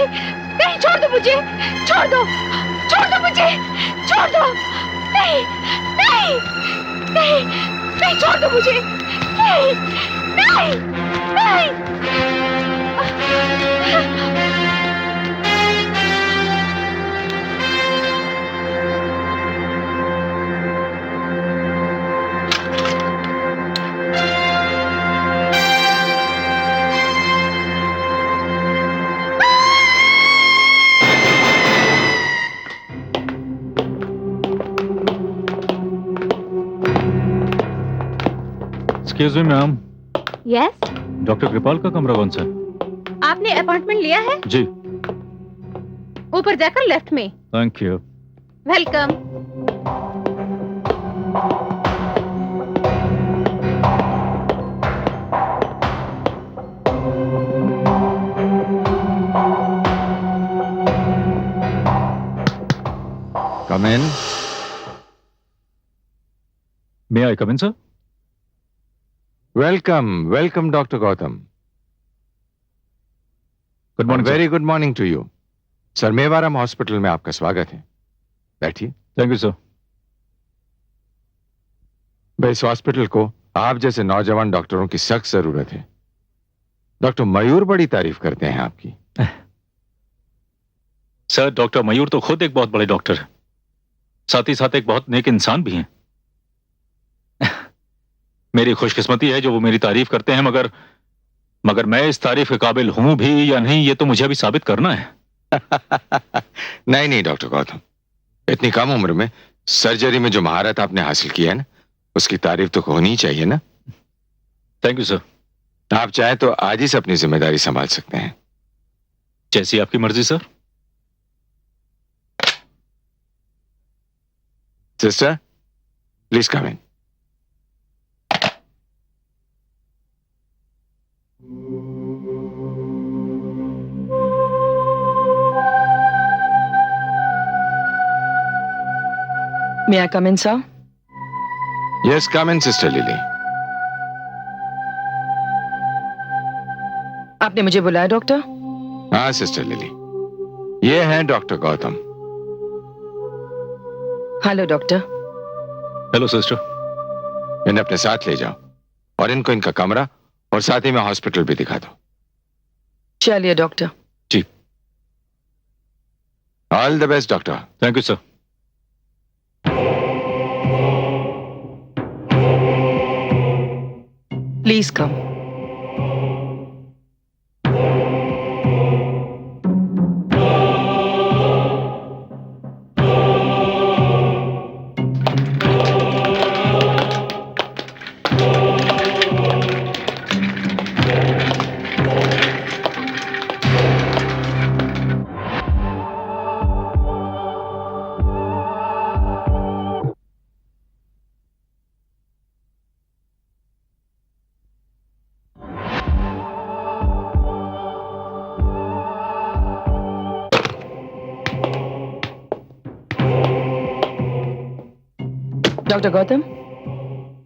नहीं नहीं, छोड़ दो मुझे, छोड़ दो, छोड़ दो मुझे, छोड़ दो, नहीं नहीं नहीं नहीं, छोड़ दो मुझे, नहीं नहीं नहीं। Excuse me ma'am, yes, doctor Kripal का कमरा कौन सा है? आपने अपॉइंटमेंट लिया है? जी। ऊपर जाकर लेफ्ट में। Thank you. Welcome. Come in. May I come in, sir? Welcome, welcome, Dr. Gautam. Good morning, Very good morning to you. Sir Mewaram hospital में आपका स्वागत है। बैठिए। Thank you sir. भाई इस हॉस्पिटल को आप जैसे नौजवान डॉक्टरों की सख्त जरूरत है। डॉक्टर मयूर बड़ी तारीफ करते हैं आपकी। सर डॉक्टर मयूर तो खुद एक बहुत बड़े डॉक्टर हैं, साथ ही साथ एक बहुत नेक इंसान भी हैं। मेरी खुशकिस्मती है जो वो मेरी तारीफ करते हैं, मगर मैं इस तारीफ के काबिल हूं भी या नहीं, ये तो मुझे अभी साबित करना है। नहीं नहीं डॉक्टर गौतम, इतनी कम उम्र में सर्जरी में जो महारत आपने हासिल की है ना, उसकी तारीफ तो होनी ही चाहिए ना। Thank you sir. आप चाहे तो आज ही से अपनी जिम्मेदारी संभाल सकते हैं। जैसी आपकी मर्जी sir. Sister please come in. May I come in, sir? Yes, come in, Sister Lily. आपने मुझे बुलाया डॉक्टर? हाँ सिस्टर लिली, ये हैं doctor Gautam. Hello doctor. Hello sister. इन्हें अपने साथ ले जाओ और इनको इनका कमरा और साथ ही में हॉस्पिटल भी दिखा दो। चलिए डॉक्टर। जी। All the best doctor. Thank you sir. Please come. Doctor Gautam,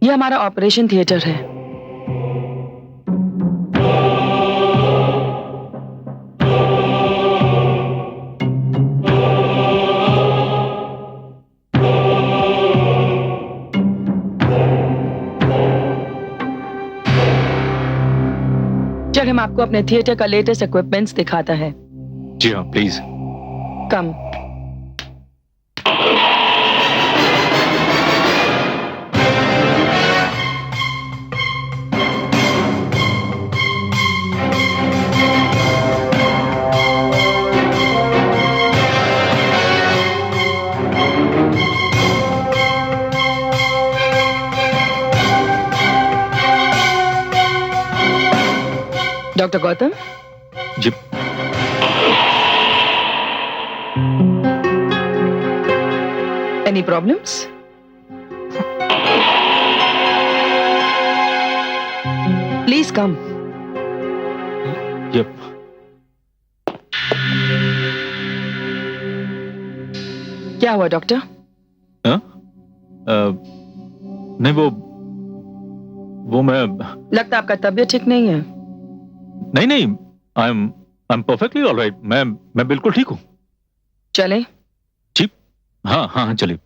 ये हमारा ऑपरेशन थिएटर है। चल हम आपको अपने थिएटर का लेटेस्ट इक्विपमेंट्स दिखाता है। जी हाँ प्लीज। कम। डॉक्टर गौतम। जी। Any problems? Please come. Yep. क्या हुआ डॉक्टर? हाँ? नहीं वो मैं लगता आपका तबीयत ठीक नहीं है। नहीं I am I am perfectly alright. मैं बिल्कुल ठीक हूँ। चलें? जी हाँ हाँ हाँ, चलिए।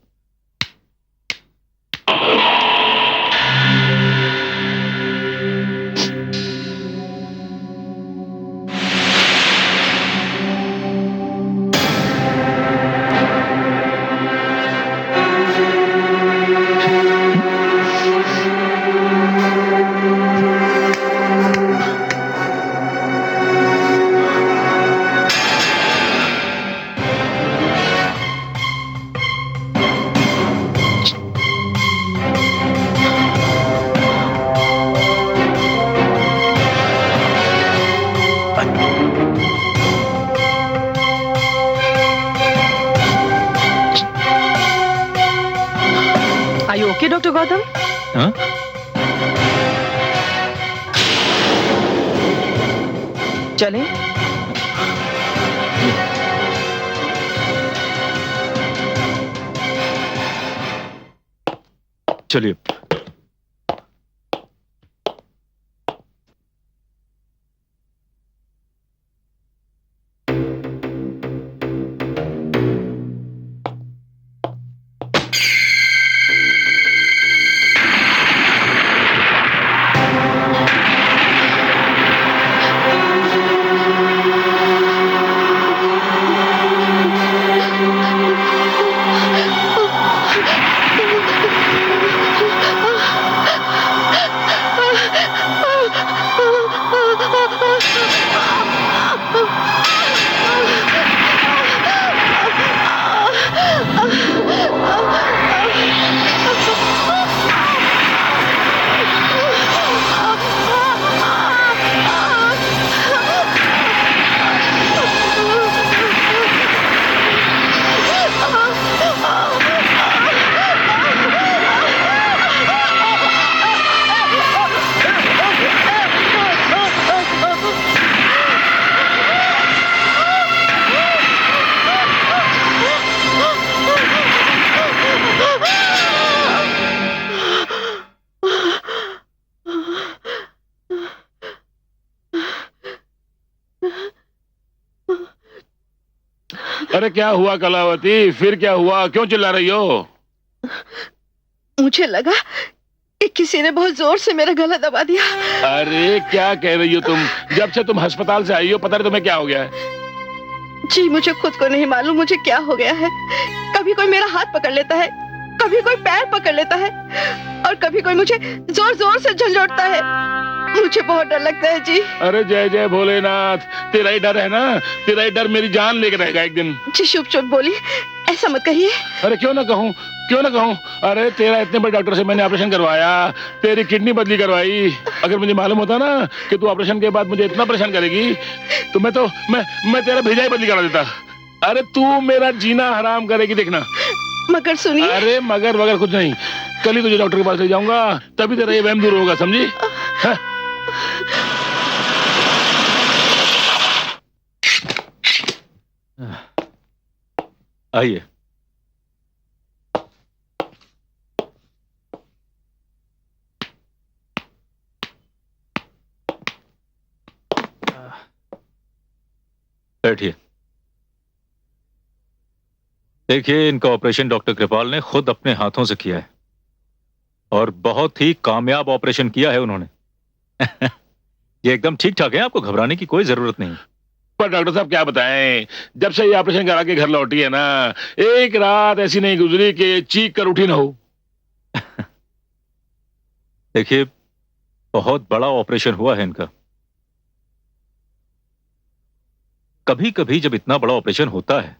Are you okay, Dr. Gautam? हाँ? चलें? चलिए। अरे क्या हुआ कलावती? फिर क्या हुआ? क्यों चिल्ला रही हो? मुझे लगा कि किसी ने बहुत जोर से मेरा गला दबा दिया। अरे क्या कह रही हो तुम? जब से तुम अस्पताल से आई हो पता नहीं तुम्हें क्या हो गया है। जी मुझे खुद को नहीं मालूम मुझे क्या हो गया है। कभी कोई मेरा हाथ पकड़ लेता है, कभी कोई पैर पकड़ लेता है और कभी कोई मुझे जोर जोर से झंझोड़ता है। मुझे बहुत डर लगता है जी। अरे जय जय भोलेनाथ, तेरा ही डर है ना? तेरा ही डर मेरी जान लेके रहेगा एक दिन। जी चुप चुप बोली, ऐसा मत कहिए। अरे क्यों ना कहूँ, क्यों ना कहूँ। अरे तेरा इतने बड़े डॉक्टर से मैंने ऑपरेशन करवाया, तेरी किडनी बदली करवाई। अगर मुझे मालूम होता ना कि तू ऑपरेशन के बाद मुझे इतना परेशान करेगी तो मैं तेरा भेजा ही बदली करा देता। अरे तू मेरा जीना हराम करेगी देखना। मगर सुनिए। अरे मगर वगर कुछ नहीं, कल ही तुझे डॉक्टर के पास ले जाऊंगा, तभी तेरा ये वहम दूर होगा, समझी? हाँ? आइए। बैठिए। देखिए, इनका ऑपरेशन डॉक्टर कृपाल ने खुद अपने हाथों से किया है और बहुत ही कामयाब ऑपरेशन किया है उन्होंने। ये एकदम ठीक ठाक है, आपको घबराने की कोई जरूरत नहीं। पर डॉक्टर साहब क्या बताएं, जब से ये ऑपरेशन करा के घर लौटी है ना, एक रात ऐसी नहीं गुजरी कि चीख कर उठी ना हो। देखिए, बहुत बड़ा ऑपरेशन हुआ है इनका। कभी कभी जब इतना बड़ा ऑपरेशन होता है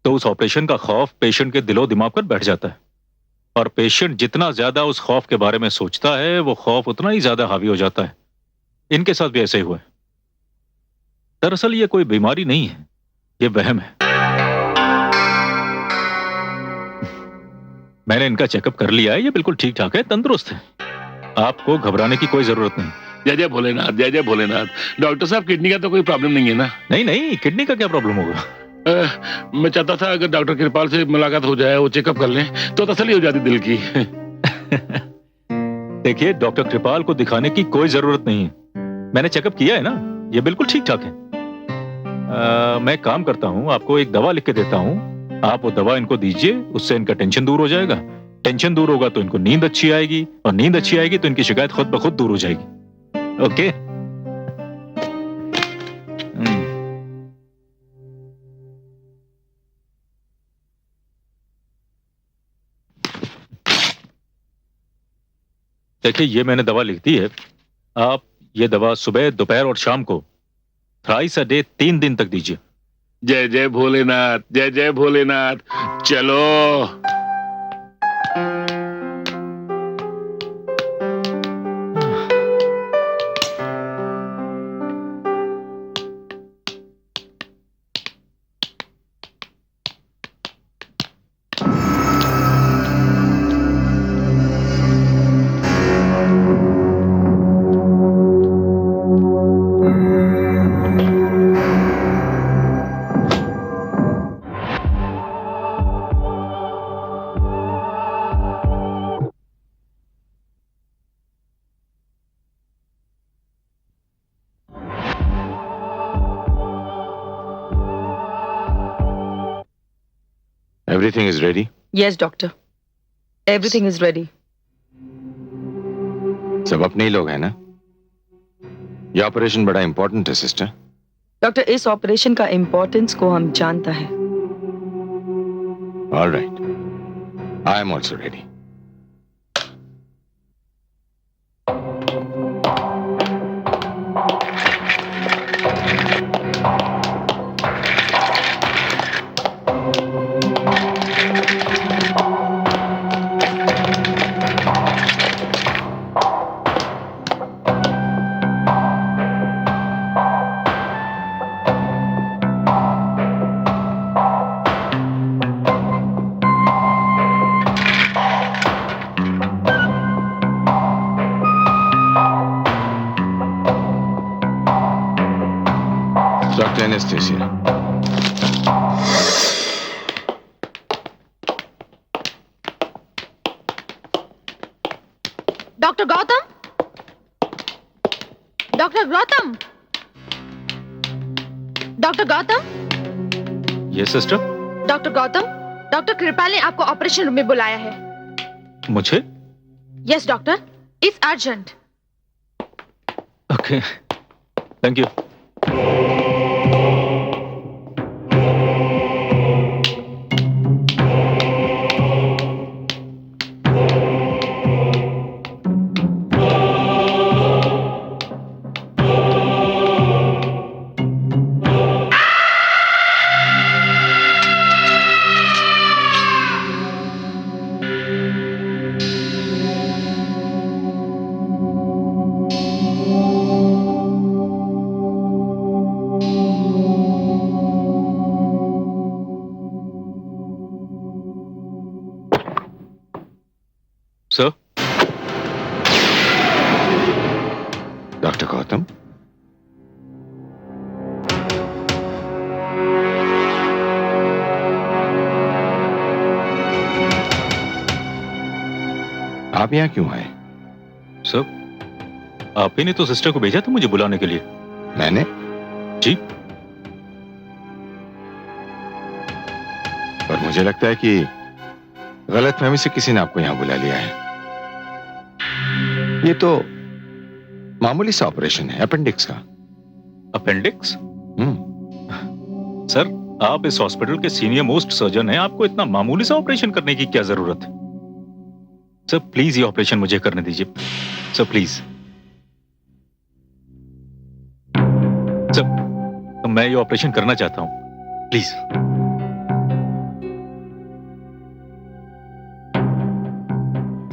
तो उस ऑपरेशन का खौफ पेशेंट के दिलो दिमाग पर बैठ जाता है और पेशेंट जितना ज्यादा उस खौफ के बारे में सोचता है वो खौफ उतना ही ज्यादा हावी हो जाता है। इनके साथ भी ऐसे ही हुआ है। दरअसल ये कोई बीमारी नहीं है, ये वहम है। मैंने इनका चेकअप कर लिया है, ये बिल्कुल ठीक ठाक है, तंदुरुस्त है। आपको घबराने की कोई जरूरत नहीं। जय जय भोलेनाथ, जय जय भोलेनाथ। डॉक्टर साहब किडनी का तो कोई प्रॉब्लम नहीं है ना? नहीं नहीं, किडनी का क्या प्रॉब्लम होगा? मैं चाहता था अगर डॉक्टर कृपाल से मुलाकात हो जाए, वो चेकअप कर लें तो तसल्ली हो जाती दिल की। देखिए, डॉक्टर कृपाल को दिखाने की कोई जरूरत नहीं है। मैंने चेकअप किया है ना, ये बिल्कुल ठीक ठाक है। मैं एक काम करता हूँ, आपको एक दवा लिख के देता हूँ, आप वो दवा इनको दीजिए, उससे इनका टेंशन दूर हो जाएगा। टेंशन दूर होगा तो इनको नींद अच्छी आएगी, और नींद अच्छी आएगी तो इनकी शिकायत खुद ब खुद दूर हो जाएगी। ओके? देखिए, ये मैंने दवा लिख दी है। आप ये दवा सुबह, दोपहर और शाम को थ्राइस अ डे 3 दिन तक दीजिए। जय जय भोलेनाथ, जय जय भोलेनाथ। चलो। Everything is ready? Yes, doctor. Everything is ready. सब अपने ही लोग हैं ना? ये ऑपरेशन बड़ा इंपॉर्टेंट है सिस्टर। डॉक्टर, इस ऑपरेशन का इम्पोर्टेंस को हम जानता है। All right. I am also ready. Dr. Anastasia. Doctor Gautam, doctor Gautam, doctor Gautam, ये सिस्टर? डॉक्टर गौतम, डॉक्टर कृपाल ने आपको ऑपरेशन रूम में बुलाया है। मुझे? Yes doctor, it's urgent. Okay, thank you. Sir? Doctor Gautam, आप यहां क्यों आए? सर, आप ही ने तो सिस्टर को भेजा था मुझे बुलाने के लिए। मैंने? जी। पर मुझे लगता है कि गलतफहमी से किसी ने आपको यहां बुला लिया है। ये तो मामूली सा ऑपरेशन है, अपेंडिक्स का। अपेंडिक्स? सर, आप इस हॉस्पिटल के सीनियर मोस्ट सर्जन हैं, आपको इतना मामूली सा ऑपरेशन करने की क्या जरूरत है? सर प्लीज ये ऑपरेशन मुझे करने दीजिए, सर प्लीज। सर, मैं ये ऑपरेशन करना चाहता हूं, please.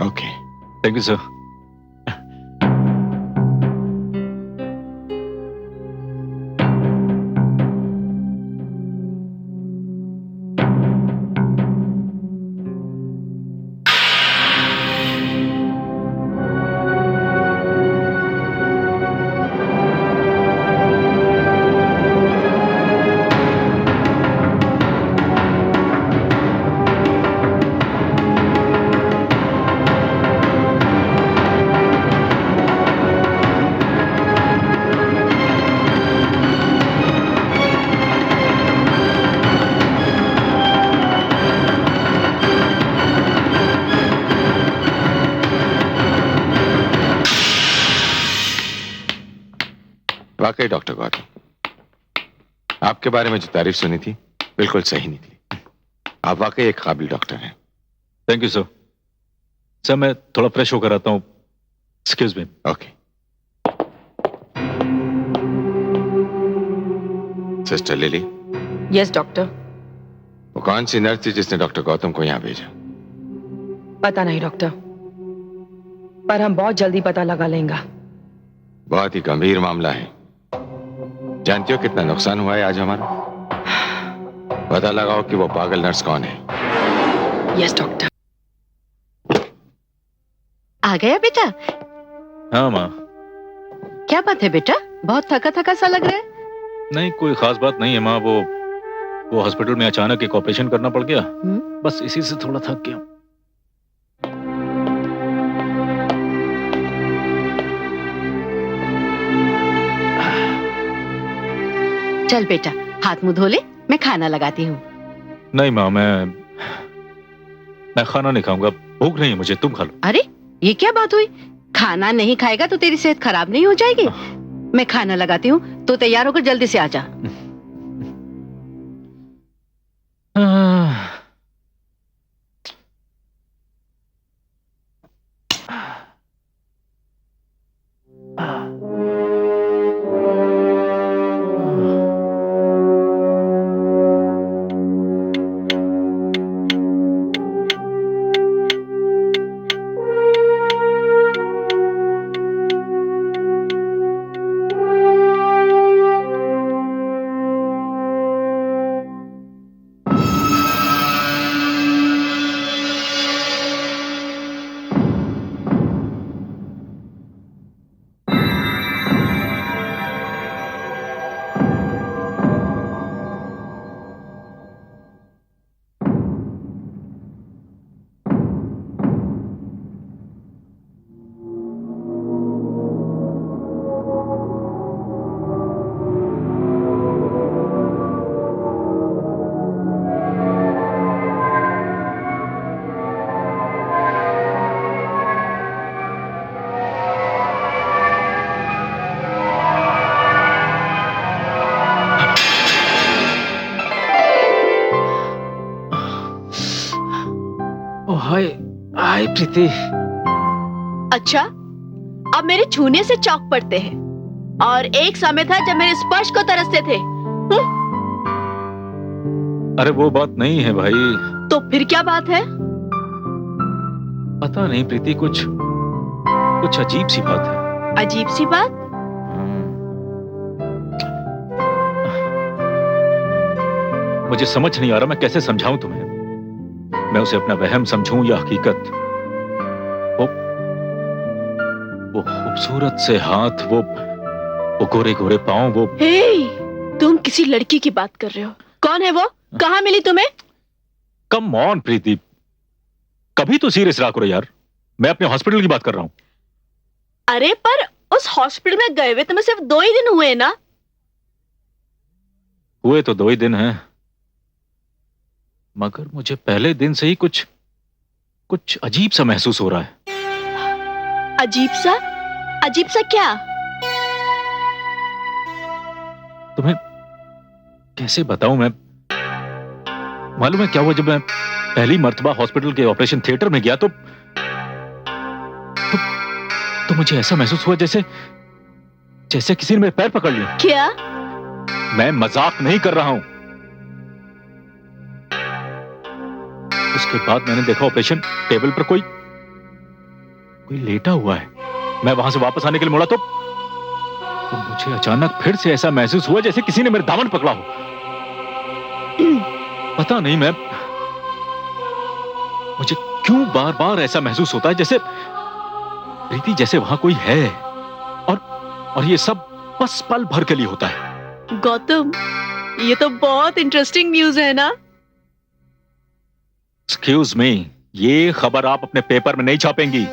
Okay, thank you sir. वाकई डॉक्टर गौतम, आपके बारे में जो तारीफ सुनी थी बिल्कुल सही निकली। आप वाकई एक काबिल डॉक्टर हैं। Thank you sir. सर मैं थोड़ा फ्रेश होकर आता हूँ। Excuse me. Okay. Sister lily, yes doctor. वो कौन सी नर्स थी जिसने डॉक्टर गौतम को यहाँ भेजा? पता नहीं डॉक्टर, पर हम बहुत जल्दी पता लगा लेंगे। बहुत ही गंभीर मामला है। जानती हो कितना नुकसान हुआ है आज हमारा? पता लगाओ कि वो पागल नर्स कौन है। Yes doctor. आ गया बेटा? हाँ माँ। क्या बात है बेटा, बहुत थका थका सा लग रहा है। नहीं कोई खास बात नहीं है माँ, वो हॉस्पिटल में अचानक एक ऑपरेशन करना पड़ गया। बस इसी से थोड़ा थक गया। चल बेटा हाथ मुंह धो ले, मैं खाना लगाती हूँ। नहीं माँ, मैं खाना नहीं खाऊंगा, भूख नहीं है मुझे, तुम खा लो। अरे ये क्या बात हुई, खाना नहीं खाएगा तो तेरी सेहत खराब नहीं हो जाएगी। मैं खाना लगाती हूँ, तो तैयार होकर जल्दी से आ जा। हाय हाय प्रीति। अच्छा, अब मेरे छूने से चौक पड़ते हैं, और एक समय था जब मेरे स्पर्श को तरसते थे। अरे वो बात नहीं है भाई। तो फिर क्या बात है? पता नहीं प्रीति, कुछ अजीब सी बात है। अजीब सी बात? मुझे समझ नहीं आ रहा मैं कैसे समझाऊं तुम्हें। मैं उसे अपना वहम समझूं या हकीकत। वो खूबसूरत से हाथ, वो गोरे गोरे पांव, वो। हे, तुम किसी लड़की की बात कर रहे हो। कौन है वो? कहाँ मिली तुम्हें? कम ऑन प्रीति, कभी तो सीरियस रहा करो यार। मैं अपने हॉस्पिटल की बात कर रहा हूं। अरे पर उस हॉस्पिटल में गए हुए तुम्हें सिर्फ 2 ही दिन हुए ना? हुए तो 2 ही दिन हैं, मगर मुझे पहले दिन से ही कुछ अजीब सा महसूस हो रहा है। अजीब सा? अजीब सा क्या? तुम्हें कैसे बताऊं मैं? मालूम है क्या हुआ? जब मैं पहली मर्तबा हॉस्पिटल के ऑपरेशन थिएटर में गया तो मुझे ऐसा महसूस हुआ जैसे किसी ने मेरे पैर पकड़ लिए। क्या? मैं मजाक नहीं कर रहा हूं। उसके बाद मैंने देखा ऑपरेशन टेबल पर कोई लेटा हुआ है। मैं वहां से वापस आने के लिए मुड़ा तो मुझे अचानक फिर से ऐसा महसूस हुआ जैसे किसी ने मेरे दामन पकड़ा हो। पता नहीं मुझे क्यों बार बार ऐसा महसूस होता है जैसे प्रीति, जैसे वहां कोई है, और ये सब बस पल भर के लिए होता है। गौतम, ये तो बहुत इंटरेस्टिंग न्यूज़ है ना? एक्सक्यूज मी, ये खबर आप अपने पेपर में नहीं छापेंगी।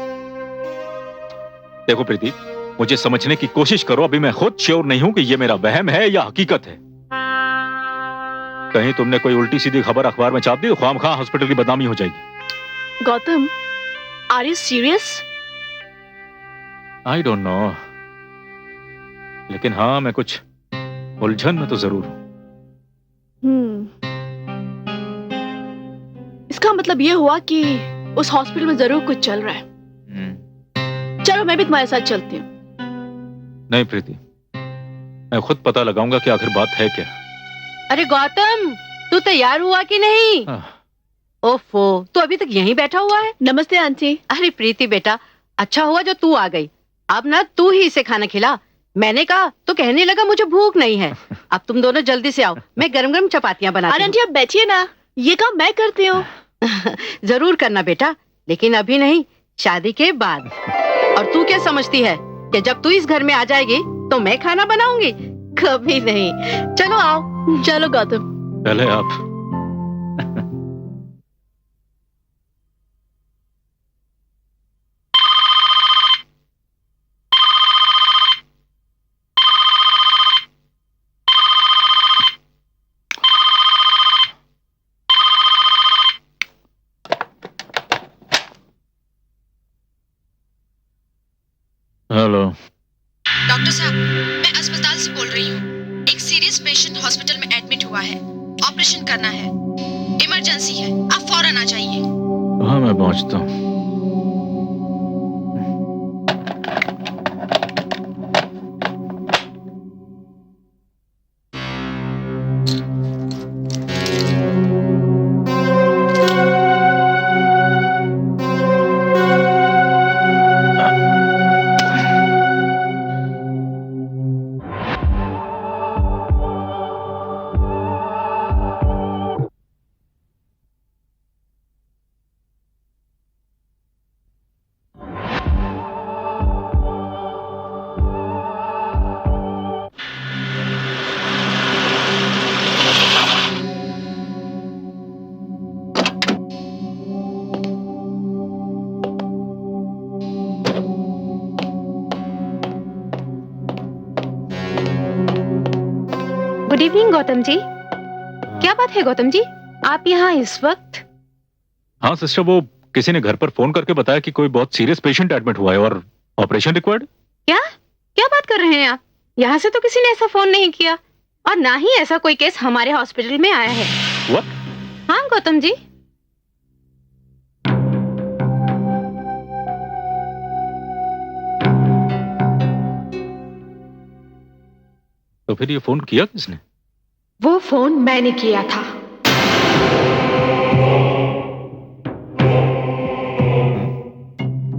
देखो प्रीति, मुझे समझने की कोशिश करो। अभी मैं खुद श्योर नहीं हूं कि ये मेरा वहम है या हकीकत है। कहीं तुमने कोई उल्टी सीधी खबर अखबार में छाप दी तो ख्वामख्वाह हॉस्पिटल की बदनामी हो जाएगी। Gautam, are you serious? I don't know. लेकिन हाँ, मैं कुछ उलझन में तो जरूर हूं। इसका मतलब ये हुआ कि उस हॉस्पिटल में जरूर कुछ चल रहा है। चलो मैं भी तुम्हारे साथ चलती हूँ। नहीं प्रीति, मैं खुद पता लगाऊंगा कि आखिर बात है क्या। अरे गौतम, तू तैयार हुआ कि नहीं? ओफो, तू अभी तक यहीं बैठा हुआ है। नमस्ते आंटी। अरे प्रीति बेटा, अच्छा हुआ जो तू आ गई। अब ना तू ही इसे खाना खिला। मैंने कहा तो कहने लगा मुझे भूख नहीं है। अब तुम दोनों जल्दी से आओ, मैं गरम गरम चपातियां बनाती अरे हूँ। आंटी आप बैठिए ना, ये काम मैं करती हूँ। जरूर करना बेटा, लेकिन अभी नहीं, शादी के बाद। और तू क्या समझती है कि जब तू इस घर में आ जाएगी तो मैं खाना बनाऊंगी? कभी नहीं। चलो आओ। चलो गौतम। पहले आप। हेलो। डॉक्टर साहब, मैं अस्पताल से बोल रही हूँ। एक सीरियस पेशेंट हॉस्पिटल में एडमिट हुआ है। ऑपरेशन करना है, इमरजेंसी है, आप फौरन आ जाइए। हाँ, मैं पहुंचता हूँ। Good evening Gautam ji. क्या बात है गौतम जी, आप यहाँ इस वक्त? हाँ सिस्टर, वो किसी ने घर पर फोन करके बताया कि कोई बहुत सीरियस पेशेंट एडमिट हुआ है और ऑपरेशन रिक्वायर्ड। क्या क्या बात कर रहे हैं आप? यहाँ से तो किसी ने ऐसा फोन नहीं किया, और ना ही ऐसा कोई केस हमारे हॉस्पिटल में आया है। What? हाँ गौतम जी। तो फिर ये फोन किया किसने? वो फोन मैंने किया था।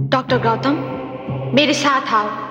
डॉक्टर गौतम, मेरे साथ आओ।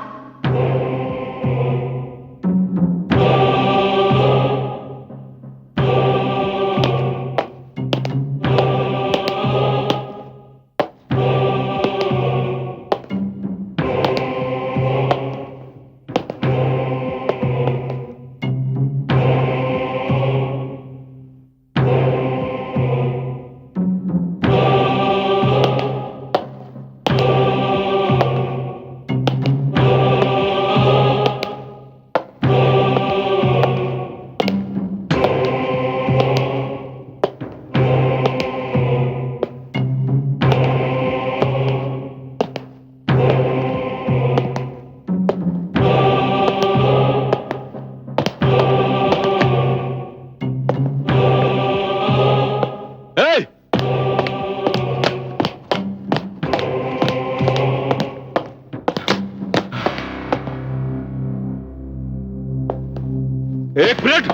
एक मिनट।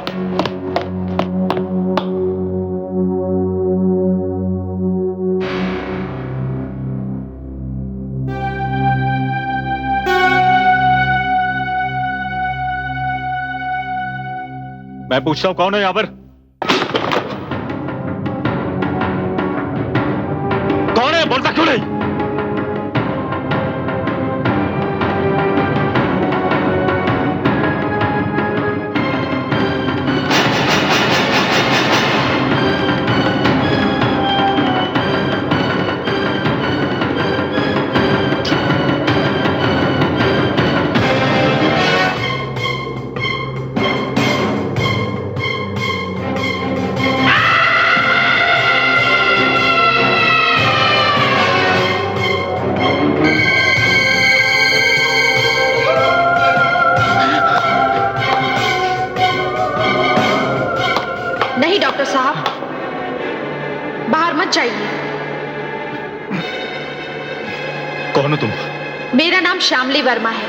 मैं पूछता हूं कौन है यहां पर? कौन है? बोलता क्यों नहीं? नहीं डॉक्टर साहब, बाहर मत जाइए। कौन हो तुम? मेरा नाम श्यामली वर्मा है।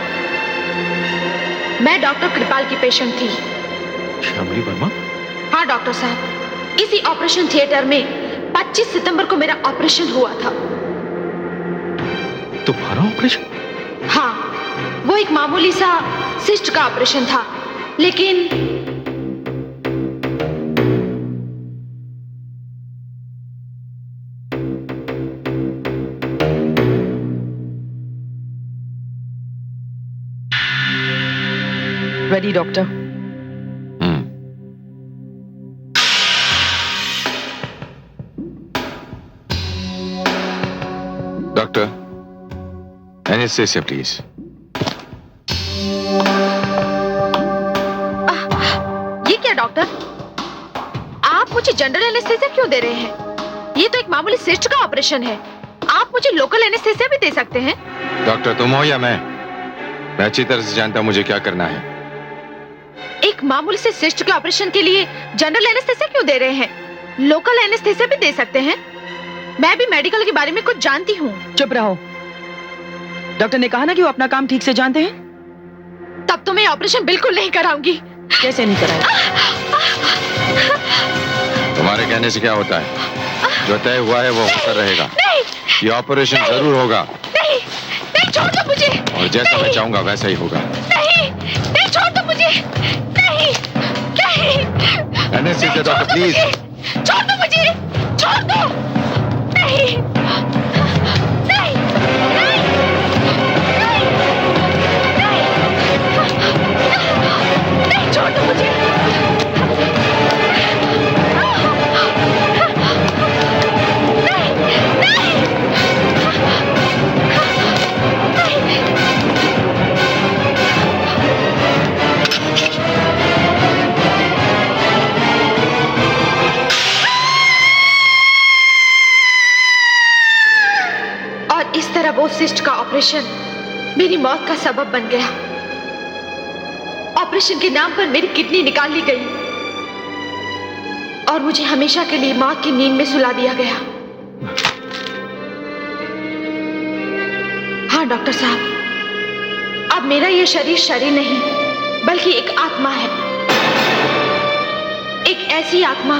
मैं डॉक्टर कृपाल की पेशेंट थी। श्यामली वर्मा? हाँ डॉक्टर साहब, इसी ऑपरेशन थिएटर में 25 सितंबर को मेरा ऑपरेशन हुआ था। तुम्हारा ऑपरेशन? हाँ, वो एक मामूली सा सिस्ट का ऑपरेशन था, लेकिन ready doctor? Doctor, anaesthesia please. ये क्या डॉक्टर, आप मुझे जनरल एनेस्थेसिया क्यों दे रहे हैं? ये तो एक मामूली सिस्ट का ऑपरेशन है। आप मुझे लोकल एनेस्थेसिया भी दे सकते हैं। डॉक्टर तुम हो या मैं अच्छी तरह से जानता हूं मुझे क्या करना है। एक मामूली से सिस्ट के ऑपरेशन के लिए जनरल एनेस्थेसिया क्यों दे रहे हैं? लोकल एनेस्थेसिया भी दे सकते हैं। मैं भी मेडिकल के बारे में कुछ जानती हूँ। चुप रहो। डॉक्टर ने कहा ना कि वो अपना काम ठीक से जानते हैं। तब तो मैं ऑपरेशन बिल्कुल नहीं कराऊंगी। कैसे नहीं कराएंगे? तुम्हारे कहने से क्या होता है? जो तय हुआ है वो होकर रहेगा। नहीं, ये ऑपरेशन जरूर होगा। नहीं, नहीं, छोड़ दो मुझे। और जैसा मैं चाहूंगा वैसा ही होगा। नहीं, नहीं, छोड़ दो मुझे। नहीं, नहीं, एनेस्थेसिया डॉक्टर प्लीज। छोड़ दो मुझे, छोड़ दो। नहीं, नहीं, नहीं, नहीं, छोड़ दो मुझे। और इस तरह वो सिस्ट का ऑपरेशन मेरी मौत का सबब बन गया। ऑपरेशन के नाम पर मेरी किडनी निकाल ली गई और मुझे हमेशा के लिए मौत की नींद में सुला दिया गया। हाँ डॉक्टर साहब, अब मेरा यह शरीर नहीं बल्कि एक आत्मा है। एक ऐसी आत्मा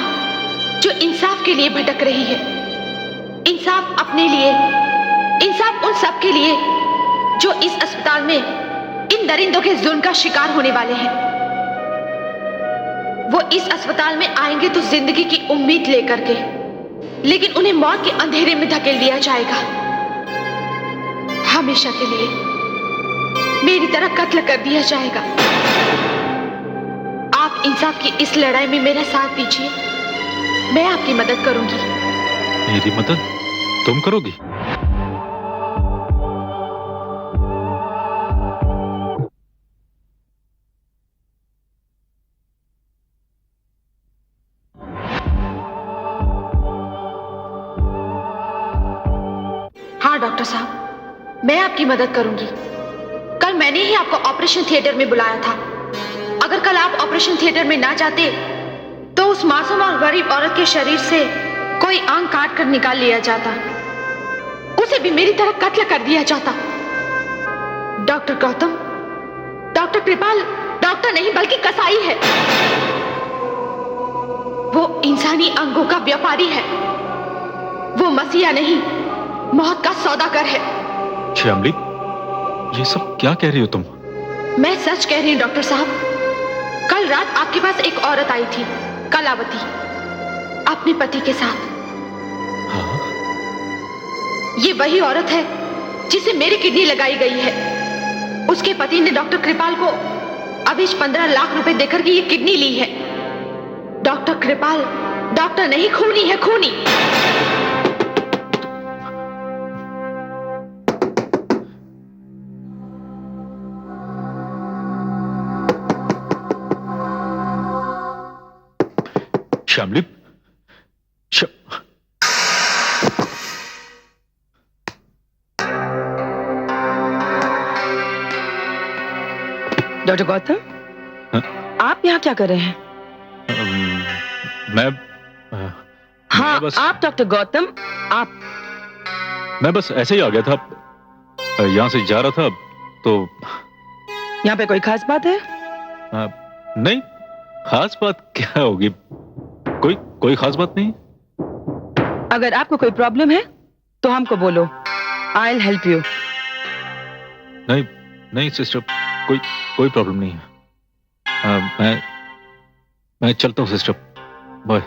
जो इंसाफ के लिए भटक रही है। इंसाफ अपने लिए, इंसाफ उन सब के लिए जो इस अस्पताल में इन दरिंदों के जुल्म का शिकार होने वाले हैं। वो इस अस्पताल में आएंगे तो जिंदगी की उम्मीद लेकर के, लेकिन उन्हें मौत के अंधेरे में धकेल दिया जाएगा। हमेशा के लिए मेरी तरह कत्ल कर दिया जाएगा। आप इंसाफ की इस लड़ाई में मेरा साथ दीजिए। मैं आपकी मदद करूंगी। मेरी मदद तुम करोगी? हाँ डॉक्टर साहब, मैं आपकी मदद करूंगी। कल मैंने ही आपको ऑपरेशन थिएटर में बुलाया था। अगर कल आप ऑपरेशन थिएटर में ना जाते तो उस मासूम और गरीब औरत के शरीर से कोई अंग काट कर निकाल लिया जाता, उसे भी मेरी तरह कत्ल कर दिया जाता। डॉक्टर गौतम, डॉक्टर कृपाल डॉक्टर नहीं बल्कि कसाई है। वो इंसानी अंगों का व्यापारी है। वो मसीहा नहीं, मौत का सौदागर है। श्यामली, ये सब क्या कह रही हो तुम? मैं सच कह रही हूं डॉक्टर साहब। कल रात आपके पास एक औरत आई थी, कलावती, अपने पति के साथ। हाँ? ये वही औरत है जिसे मेरी किडनी लगाई गई है। उसके पति ने डॉक्टर कृपाल को अभी 15 लाख रुपए देकर के ये किडनी ली है। डॉक्टर कृपाल डॉक्टर नहीं, खूनी है, खूनी। श्यामली, डॉक्टर गौतम, हाँ? आप यहाँ क्या कर रहे हैं? मैं हाँ, बस- आप डॉक्टर गौतम, आप। मैं बस ऐसे ही आ गया था, यहाँ से जा रहा था तो यहाँ पे कोई खास बात है? नहीं, खास बात क्या होगी? कोई खास बात नहीं। अगर आपको कोई प्रॉब्लम है तो हमको बोलो, आई विल हेल्प यू। नहीं सिस्टर, कोई प्रॉब्लम नहीं है। मैं चलता हूँ सिस्टर, बाय।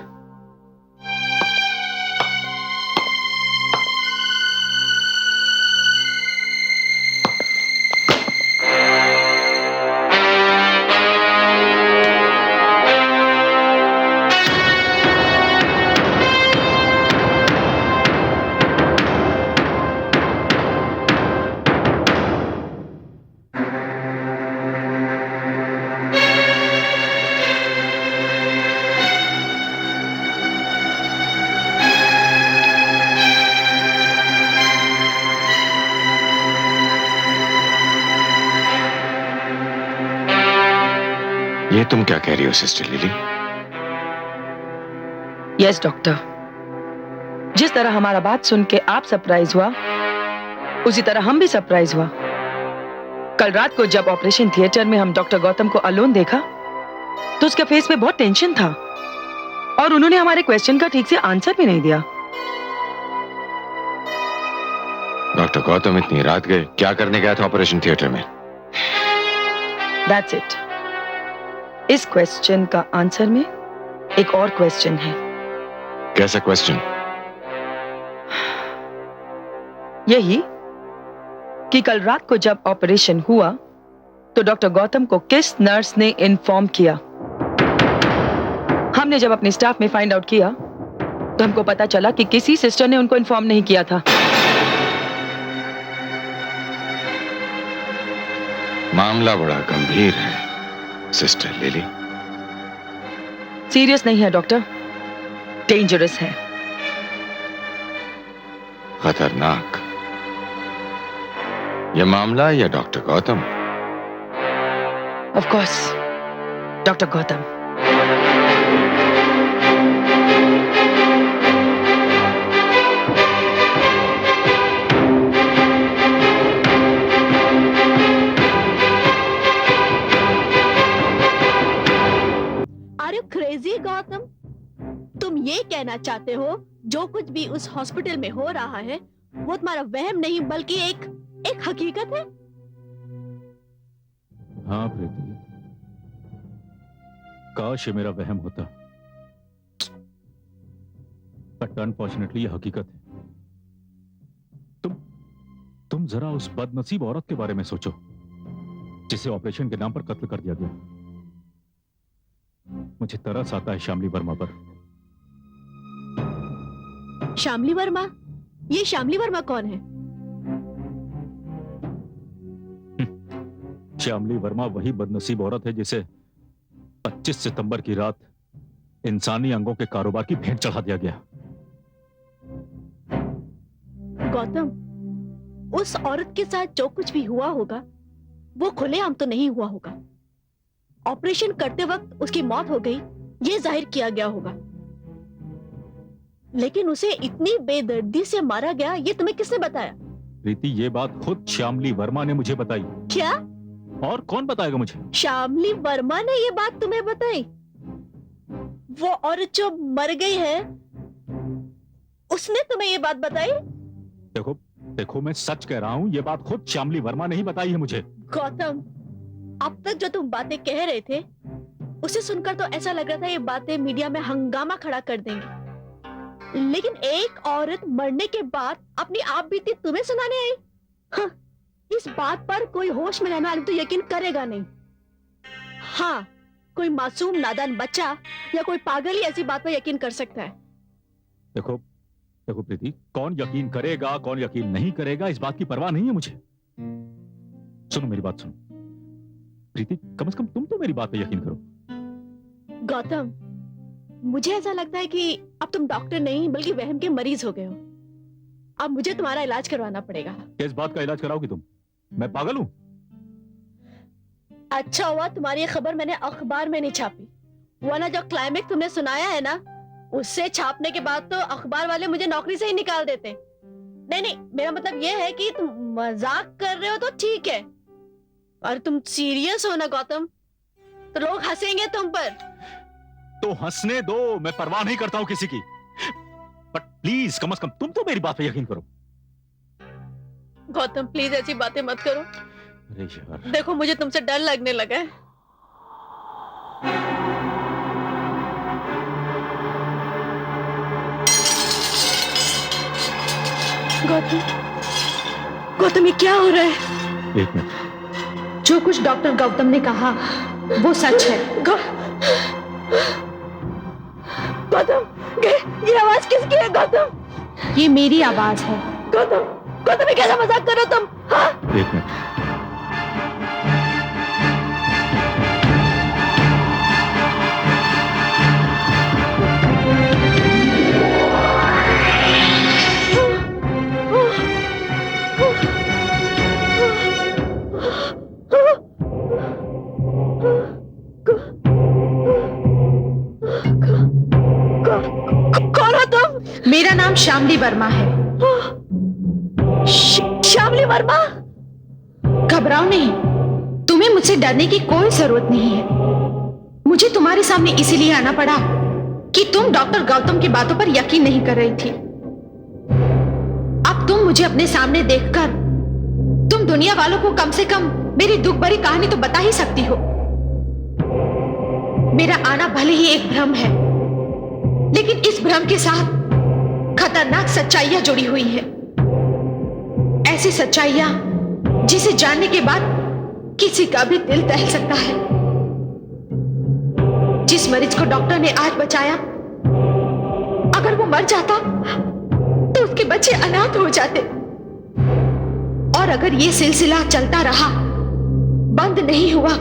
ये तुम क्या कह रही हो सिस्टर लिली? यस डॉक्टर, जिस तरह हमारा बात सुन के आप सरप्राइज हुआ, उसी तरह हम भी सरप्राइज हुआ। कल रात को जब ऑपरेशन थिएटर में हम डॉक्टर गौतम को अलोन देखा तो उसके फेस पे बहुत टेंशन था और उन्होंने हमारे क्वेश्चन का ठीक से आंसर भी नहीं दिया। डॉक्टर गौतम इतनी रात गए, क्या करने गया था ऑपरेशन थिएटर में? That's it. इस क्वेश्चन का आंसर में एक और क्वेश्चन है। कैसा क्वेश्चन? यही कि कल रात को जब ऑपरेशन हुआ तो डॉक्टर गौतम को किस नर्स ने इन्फॉर्म किया। हमने जब अपने स्टाफ में फाइंड आउट किया तो हमको पता चला कि किसी सिस्टर ने उनको इन्फॉर्म नहीं किया था। मामला बड़ा गंभीर है सिस्टर लिली। सीरियस नहीं है डॉक्टर, डेंजरस है। खतरनाक। यह मामला या doctor Gautam? Of course doctor Gautam. Are you crazy Gautam? तुम ये कहना चाहते हो जो कुछ भी उस हॉस्पिटल में हो रहा है वो तुम्हारा वहम नहीं बल्कि एक हकीकत है? हाँ प्रीति, काश ये मेरा वहम होता, बट अनफॉर्चुनेटली ये हकीकत है। तुम जरा उस बदनसीब औरत के बारे में सोचो जिसे ऑपरेशन के नाम पर कत्ल कर दिया गया। मुझे तरस आता है शामली वर्मा पर। शामली वर्मा? ये शामली वर्मा कौन है? श्यामली वर्मा वही बदनसीब औरत है जिसे 25 सितंबर की रात इंसानी अंगों के कारोबार की भेंट चढ़ा दिया गया। गौतम, उस औरत के साथ जो कुछ भी हुआ होगा वो खुलेआम तो नहीं हुआ होगा। ऑपरेशन करते वक्त उसकी मौत हो गई ये जाहिर किया गया होगा, लेकिन उसे इतनी बेदर्दी से मारा गया ये तुम्हें किसने बताया? प्रीति, ये बात खुद श्यामली वर्मा ने मुझे बताई। क्या? और कौन बताएगा मुझे? श्यामली वर्मा ने ये बात तुम्हें बताई? वो औरत जो मर गई है उसने तुम्हें ये बात बताई? देखो मैं सच कह रहा हूं, ये बात खुद श्यामली वर्मा ने ही बताई है मुझे। गौतम, अब तक जो तुम बातें कह रहे थे उसे सुनकर तो ऐसा लग रहा था ये बातें मीडिया में हंगामा खड़ा कर देंगी, लेकिन एक औरत मरने के बाद अपनी आप बीती तुम्हें सुनाने आई? हाँ, इस बात पर कोई होश में रहने वाला तो यकीन करेगा नहीं। हाँ, कोई मासूम नादान बच्चा या कोई पागल ही ऐसी बात पर यकीन कर सकता है। देखो प्रीति, कौन यकीन करेगा कौन यकीन नहीं करेगा इस बात की परवाह नहीं है मुझे। सुनो मेरी बात सुनो प्रीति, कम से कम तुम तो मेरी बात पे यकीन करो। गौतम, मुझे ऐसा लगता है कि अब तुम डॉक्टर नहीं बल्कि वहम के मरीज हो गए हो। अब मुझे तुम्हारा इलाज करवाना पड़ेगा। किस बात का इलाज कराओगी तुम? मैं पागल हूं? अच्छा हुआ तुम्हारी ये खबर मैंने अखबार में नहीं छापी, वरना जो क्लाइमेक्स तुमने सुनाया है ना उससे छापने के बाद तो अखबार वाले मुझे नौकरी से ही निकाल देते। नहीं नहीं, मेरा मतलब ये है कि तुम मजाक कर रहे हो तो ठीक है, और तुम सीरियस हो ना गौतम, तो लोग हंसेंगे तुम पर। तो हंसने दो, मैं परवाह नहीं करता हूं किसी की, बट प्लीज कम से कम तुम तो मेरी बात पे यकीन करो। गौतम प्लीज ऐसी बातें मत करो। अरे यार, देखो मुझे तुमसे डर लगने लगा है। गौतम, गौतम ये क्या हो रहा है? एक मिनट। जो कुछ डॉक्टर गौतम ने कहा वो सच है। गौतम, ये आवाज किसकी है गौतम? ये मेरी आवाज है। गौतम, गौतम ये कैसा मजाक कर रहे हो तुम? हाँ? एक मिनट। कौन हो तुम? मेरा नाम श्यामली वर्मा है। श्यामली वर्मा? घबराओ नहीं, तुम्हें मुझसे डरने की कोई जरूरत नहीं है। मुझे तुम्हारे सामने इसीलिए आना पड़ा कि तुम डॉक्टर गौतम की बातों पर यकीन नहीं कर रही थी। अब तुम मुझे अपने सामने देखकर तुम दुनिया वालों को कम से कम मेरी दुख भरी कहानी तो बता ही सकती हो। मेरा आना भले ही एक भ्रम है, लेकिन इस भ्रम के साथ खतरनाक सच्चाइयां जुड़ी हुई है। ऐसी सच्चाइयां जिसे जानने के बाद किसी का भी दिल दहल सकता है। जिस मरीज को डॉक्टर ने आज बचाया, अगर वो मर जाता तो उसके बच्चे अनाथ हो जाते। और अगर ये सिलसिला चलता रहा, बंद नहीं हुआ,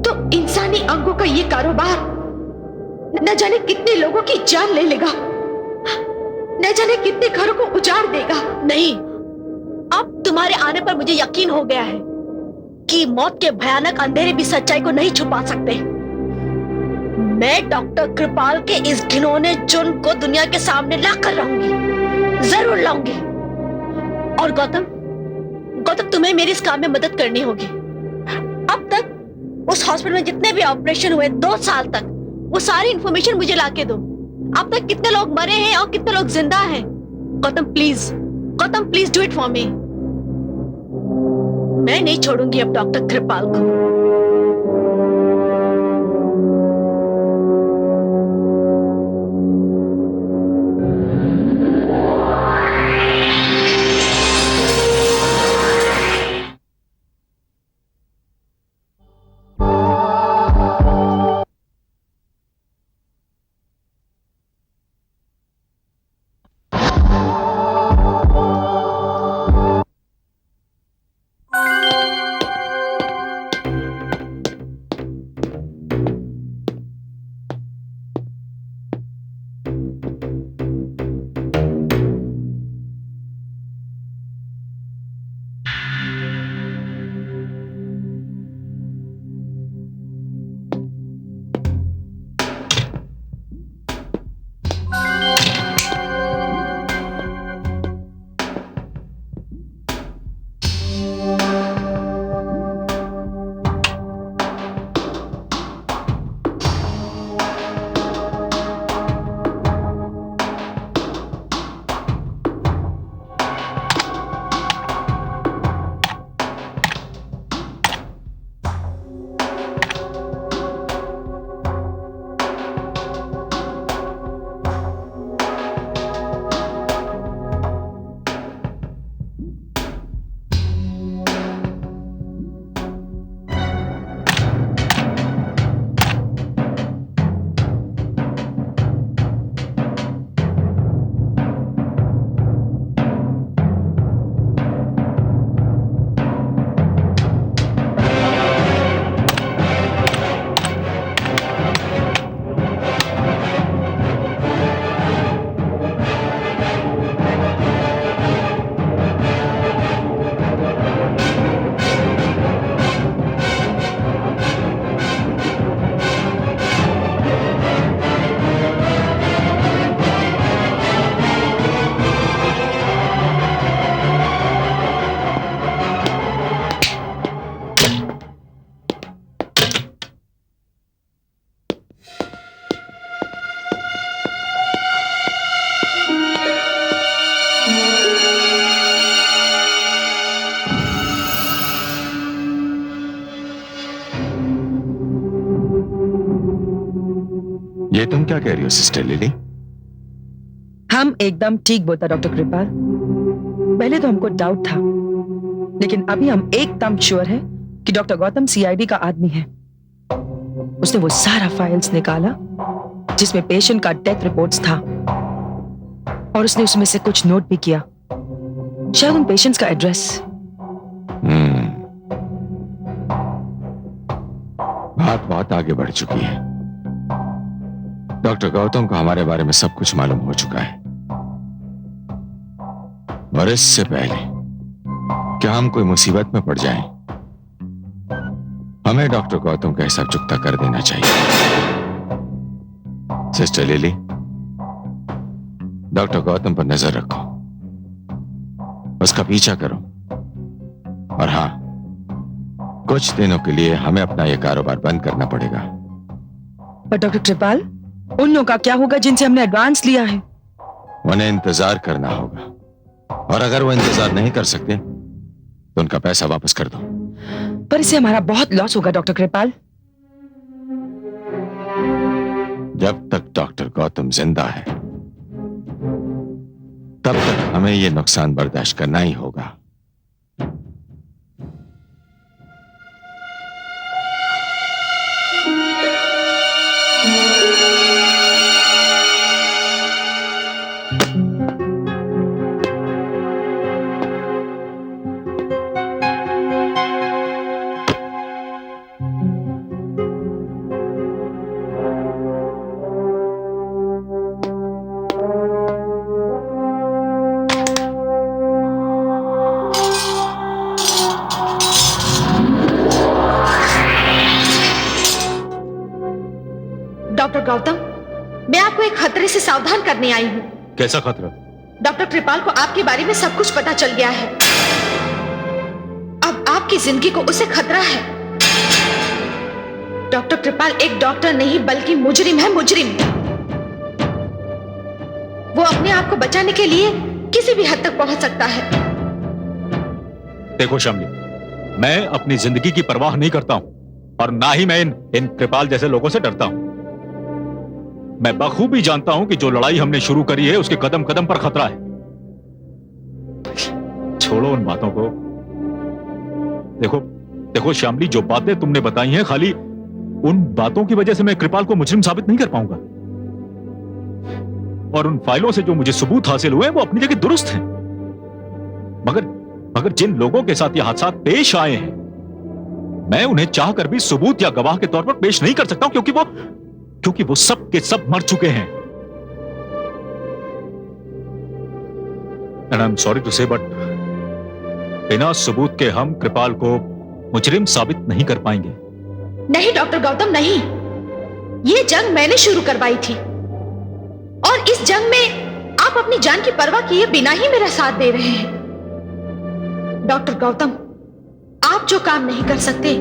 तो इंसानी अंगों का ये कारोबार न जाने कितने लोगों की जान ले लेगा, न जाने कितने घरों को उजाड़ देगा। नहीं, अब तुम्हारे आने पर मुझे यकीन हो गया है कि मौत के भयानक अंधेरे भी सच्चाई को नहीं छुपा सकते। मैं डॉक्टर कृपाल के इस घिनौने जुर्म को दुनिया के सामने लाकर रहूंगी, जरूर लाऊंगी। और गौतम, गौतम तुम्हें मेरी इस काम में मदद करनी होगी। अब तक उस हॉस्पिटल में जितने भी ऑपरेशन हुए 2 साल तक, वो सारी इंफॉर्मेशन मुझे लाके दो। अब तक कितने लोग मरे हैं और कितने लोग जिंदा हैं। Gautam please do it for me. मैं नहीं छोड़ूंगी अब डॉक्टर कृपाल को। क्या कह रही हो सिस्टर लिली? हम एकदम ठीक बोलता डॉक्टर कृपाल। पहले तो हमको डाउट था, लेकिन अभी हम एकदम श्योर है कि डॉक्टर गौतम सीआईडी का आदमी है। उसने वो सारा फाइल्स निकाला जिसमें पेशेंट का डेथ रिपोर्ट्स था, और उसने उसमें से कुछ नोट भी किया, शायद उन पेशेंट्स का एड्रेस। बात बहुत आगे बढ़ चुकी है। डॉक्टर गौतम को हमारे बारे में सब कुछ मालूम हो चुका है, और इससे पहले कि हम कोई मुसीबत में पड़ जाएं, हमें डॉक्टर गौतम का हिसाब चुकता कर देना चाहिए। सिस्टर लिली, डॉक्टर गौतम पर नजर रखो, उसका पीछा करो, और हां, कुछ दिनों के लिए हमें अपना यह कारोबार बंद करना पड़ेगा। पर डॉक्टर कृपाल, उन लोगों का क्या होगा जिनसे हमने एडवांस लिया है? उन्हें इंतजार करना होगा, और अगर वो इंतजार नहीं कर सकते तो उनका पैसा वापस कर दो। पर इससे हमारा बहुत लॉस होगा डॉक्टर कृपाल। जब तक डॉक्टर गौतम जिंदा है तब तक हमें यह नुकसान बर्दाश्त करना ही होगा। डॉक्टर गौतम, मैं आपको एक खतरे से सावधान करने आई हूँ। कैसा खतरा? डॉक्टर कृपाल को आपके बारे में सब कुछ पता चल गया है। अब आपकी जिंदगी को उसे खतरा है। डॉक्टर कृपाल एक डॉक्टर नहीं बल्कि मुजरिम है, मुजरिम। वो अपने आप को बचाने के लिए किसी भी हद तक पहुंच सकता है। देखो शामली, मैं अपनी जिंदगी की परवाह नहीं करता हूं, और ना ही मैं इन कृपाल जैसे लोगों से डरता हूं। मैं बखूबी जानता हूं कि जो लड़ाई हमने शुरू करी है उसके कदम कदम पर खतरा है। छोड़ो उन बातों को। देखो श्यामली, जो बातें तुमने बताई हैं, खाली उन बातों की वजह से मैं कृपाल को मुजरिम साबित नहीं कर पाऊंगा। और उन फाइलों से जो मुझे सबूत हासिल हुए वो अपनी जगह दुरुस्त हैं। मगर जिन लोगों के साथ ये हादसा पेश आए हैं, मैं उन्हें चाहकर भी सबूत या गवाह के तौर पर पेश नहीं कर सकता हूं, क्योंकि वो सब के सब मर चुके हैं। And I am sorry to say, but बिना सबूत के हम कृपाल को मुजरिम साबित नहीं कर पाएंगे। नहीं डॉक्टर गौतम, नहीं। ये जंग मैंने शुरू करवाई थी, और इस जंग में आप अपनी जान की परवाह किए बिना ही मेरा साथ दे रहे हैं। डॉक्टर गौतम, आप जो काम नहीं कर सकते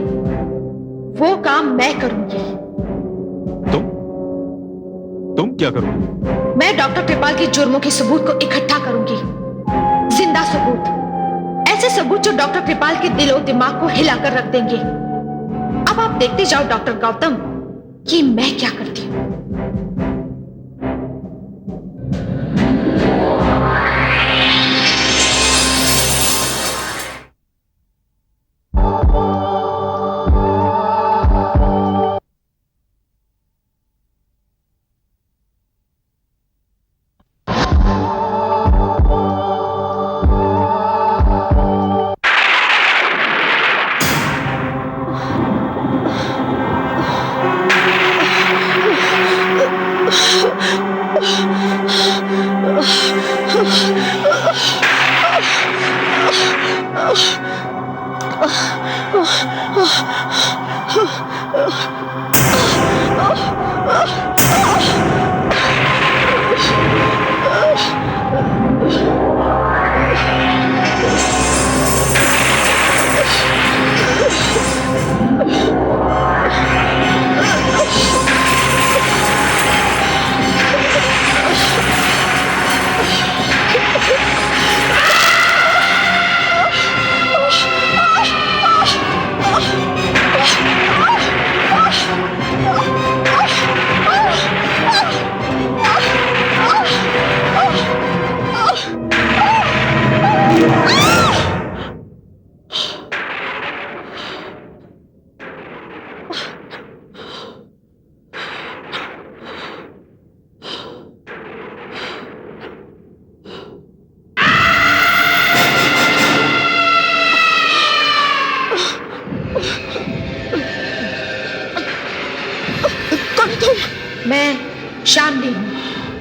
वो काम मैं करूंगी। तुम क्या करोगे? मैं डॉक्टर कृपाल के जुर्मों के सबूत को इकट्ठा करूंगी, जिंदा सबूत, ऐसे सबूत जो डॉक्टर कृपाल के दिल और दिमाग को हिलाकर रख देंगे। अब आप देखते जाओ डॉक्टर गौतम कि मैं क्या करती हूं।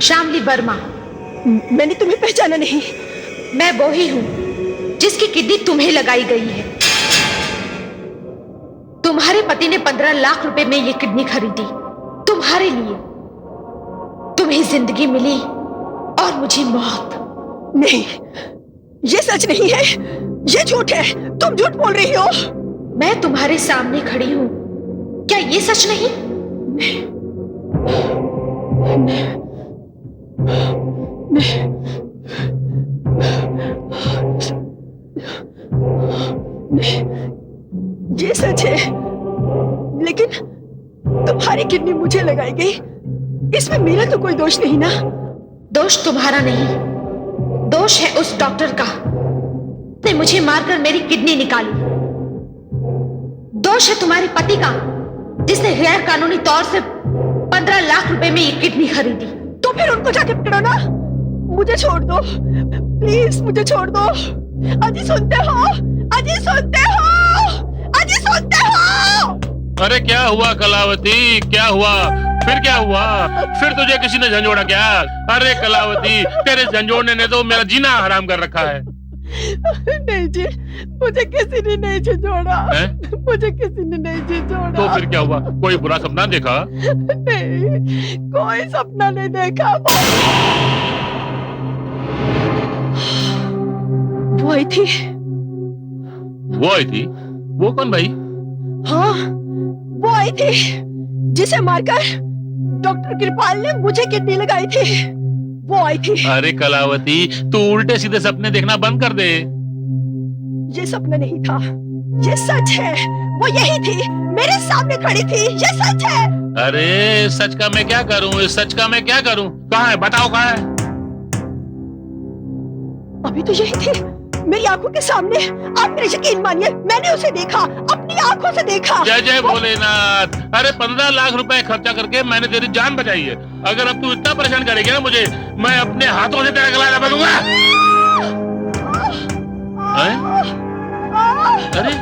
श्यामली वर्मा। मैंने तुम्हें पहचाना नहीं। मैं वो ही हूं जिसकी किडनी तुम्हें लगाई गई है। तुम्हारे पति ने 15 लाख रुपए में ये किडनी खरीदी तुम्हारे लिए। तुम्हें जिंदगी मिली और मुझे मौत। नहीं, ये सच नहीं है, ये झूठ है। तुम झूठ बोल रही हो। मैं तुम्हारे सामने खड़ी हूं, क्या ये सच नहीं? ये सच है, लेकिन तुम्हारी किडनी मुझे लगाई गई, इसमें मेरा तो कोई दोष नहीं ना। दोष तुम्हारा नहीं, दोष है उस डॉक्टर का ने मुझे मारकर मेरी किडनी निकाली। दोष है तुम्हारे पति का जिसने गैर कानूनी तौर से 15 लाख रुपए में ये किडनी खरीदी। तो फिर उनको जाके पकड़ो ना। मुझे छोड़ दो प्लीज, मुझे छोड़ दो। अजी सुनते हो? अजी सुनते हो? अजी सुनते हो? अरे क्या हुआ कलावती, क्या हुआ? फिर क्या हुआ? फिर तुझे किसी ने झंझोड़ा क्या? अरे कलावती, तेरे झंझोड़ने ने तो मेरा जीना हराम कर रखा है। नहीं जी, मुझे किसी ने नहीं झंझोड़ा। मुझे किसी ने नहीं झंझोड़ा। तो फिर क्या हुआ? कोई बुरा सपना देखा? नहीं, कोई सपना नहीं देखा। वो आई थी। वो आई थी? वो कौन भाई? हाँ, वो आई थी जिसे मारकर डॉक्टर कृपाल ने मुझे किडनी लगाई थी। वो आई थी। अरे कलावती, तू उल्टे सीधे सपने देखना बंद कर दे। ये सपना नहीं था, ये सच है। वो यही थी, मेरे सामने खड़ी थी। ये सच है। अरे सच का मैं क्या करूं? इस सच का मैं क्या करूं? कहाँ है? बताओ कहाँ है? अभी तो यही थी, मेरी आंखों के सामने। आप मेरे यकीन मानिए, मैंने उसे देखा, अपनी आंखों से देखा। जय जय भोलेनाथ। अरे 15 लाख रुपए खर्चा करके मैंने तेरी जान बचाई है। अगर अब तू इतना परेशान करेगी ना मुझे, मैं अपने हाथों से तेरा गला दबा दूंगा। अरे अरे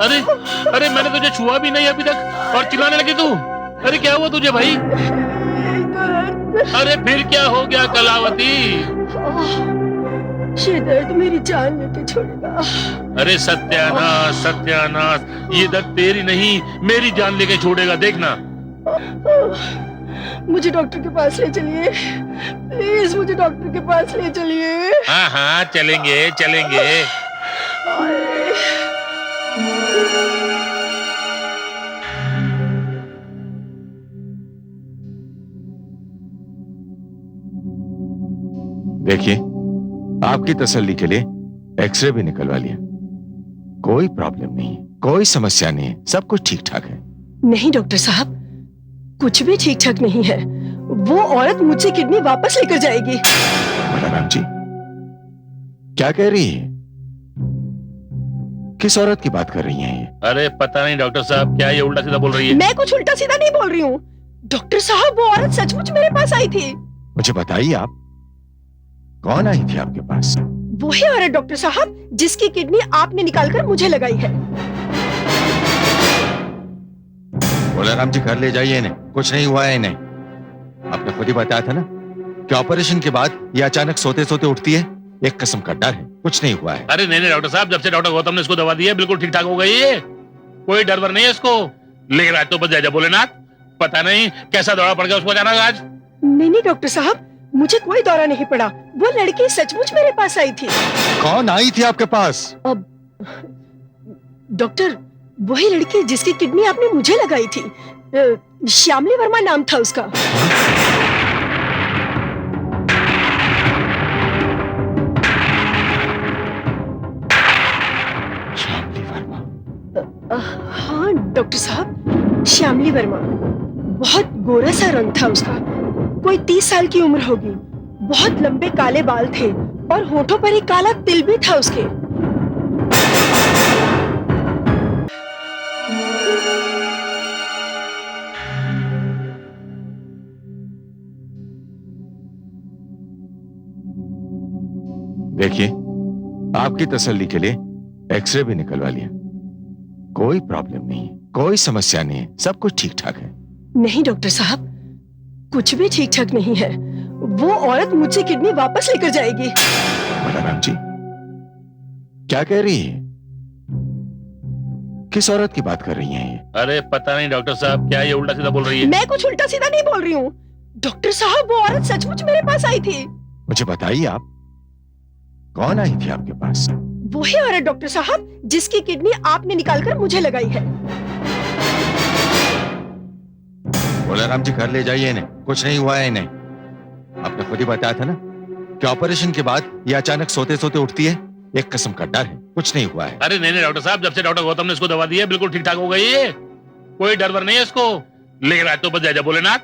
अरे अरे मैंने तुझे छुआ भी नहीं अभी तक और चिल्लाने लगी तू। अरे क्या हुआ तुझे भाई? अरे फिर क्या हो गया कलावती? ये दर्द मेरी जान लेके छोड़ेगा। अरे सत्यानाश सत्यानाश, ये दर्द तेरी नहीं मेरी जान लेके छोड़ेगा, देखना। मुझे डॉक्टर के पास ले चलिए प्लीज, मुझे डॉक्टर के पास ले चलिए। हाँ हाँ चलेंगे चलेंगे। देखिए, आपकी तसल्ली के लिए एक्सरे भी निकलवा लिया। कोई प्रॉब्लम नहीं है, कोई समस्या नहीं है, सब कुछ ठीक ठाक है। नहीं डॉक्टर साहब, कुछ भी ठीक ठाक नहीं है। वो औरत मुझसे किडनी वापस लेकर जाएगी। बलराम जी, क्या कह रही है? किस औरत की बात कर रही हैं ये? अरे पता नहीं डॉक्टर साहब, क्या ये उल्टा सीधा बोल रही है? मैं कुछ उल्टा सीधा नहीं बोल रही हूँ डॉक्टर साहब। वो औरत सचमुच मेरे पास आई थी। मुझे बताइए, आप कौन आई थी आपके पास? वही औरत डॉक्टर साहब जिसकी किडनी आपने निकालकर मुझे लगाई है। बलराम जी, घर ले जाइए इन्हें, कुछ नहीं हुआ है इन्हें। आपने खुद ही बताया था ना कि ऑपरेशन के बाद ये अचानक सोते सोते उठती है। एक किस्म का डर है, कुछ नहीं हुआ है। अरे नहीं नहीं डॉक्टर साहब, जब से डॉक्टर गौतम ने इसको दवा दी है बिल्कुल ठीक ठाक हो गई है। कोई डर वर नहीं है इसको। लेकिन आज तो बस जय जय भोलेनाथ, पता नहीं कैसा दौरा पड़ गया उसको अचानक आज। नहीं डॉक्टर साहब, मुझे कोई दौरा नहीं पड़ा। वो लड़की सचमुच मेरे पास आई थी। कौन आई थी आपके पास? अब डॉक्टर, वही लड़की जिसकी किडनी आपने मुझे लगाई थी। श्यामली वर्मा नाम था उसका। श्यामली वर्मा? हाँ डॉक्टर साहब, श्यामली वर्मा। बहुत गोरा सा रंग था उसका, कोई 30 साल की उम्र होगी। बहुत लंबे काले बाल थे और होठों पर एक काला तिल भी था उसके। देखिए, आपकी तसल्ली के लिए एक्सरे भी निकलवा लिया। कोई प्रॉब्लम नहीं, कोई समस्या नहीं है, सब कुछ ठीक ठाक है। नहीं डॉक्टर साहब, कुछ भी ठीक ठाक नहीं है। वो औरत मुझसे किडनी वापस लेकर जाएगी। बलराम जी क्या कह रही है? किस औरत की बात कर रही हैं ये? अरे पता नहीं डॉक्टर साहब, क्या ये उल्टा सीधा बोल रही है? मैं कुछ उल्टा सीधा नहीं बोल रही हूँ डॉक्टर साहब, वो औरत सचमुच मेरे पास आई थी। मुझे बताइए आप, कौन आई थी आपके पास? वही औरत डॉक्टर साहब जिसकी किडनी आपने निकालकर मुझे लगाई है। बलराम जी घर ले जाइए इन्हें, कुछ नहीं हुआ है इन्हें। आपने खुद ही बताया था ना कि ऑपरेशन के बाद ये अचानक सोते सोते उठती है। एक किस्म का डर है, कुछ नहीं हुआ है। अरे नहीं डॉक्टर साहब, जब से डॉक्टर गौतम ने इसको दवा दी है बिल्कुल ठीक ठाक हो गई है, कोई डर वर नहीं है इसको। लेकिन आज तो बस जय जय भोलेनाथ,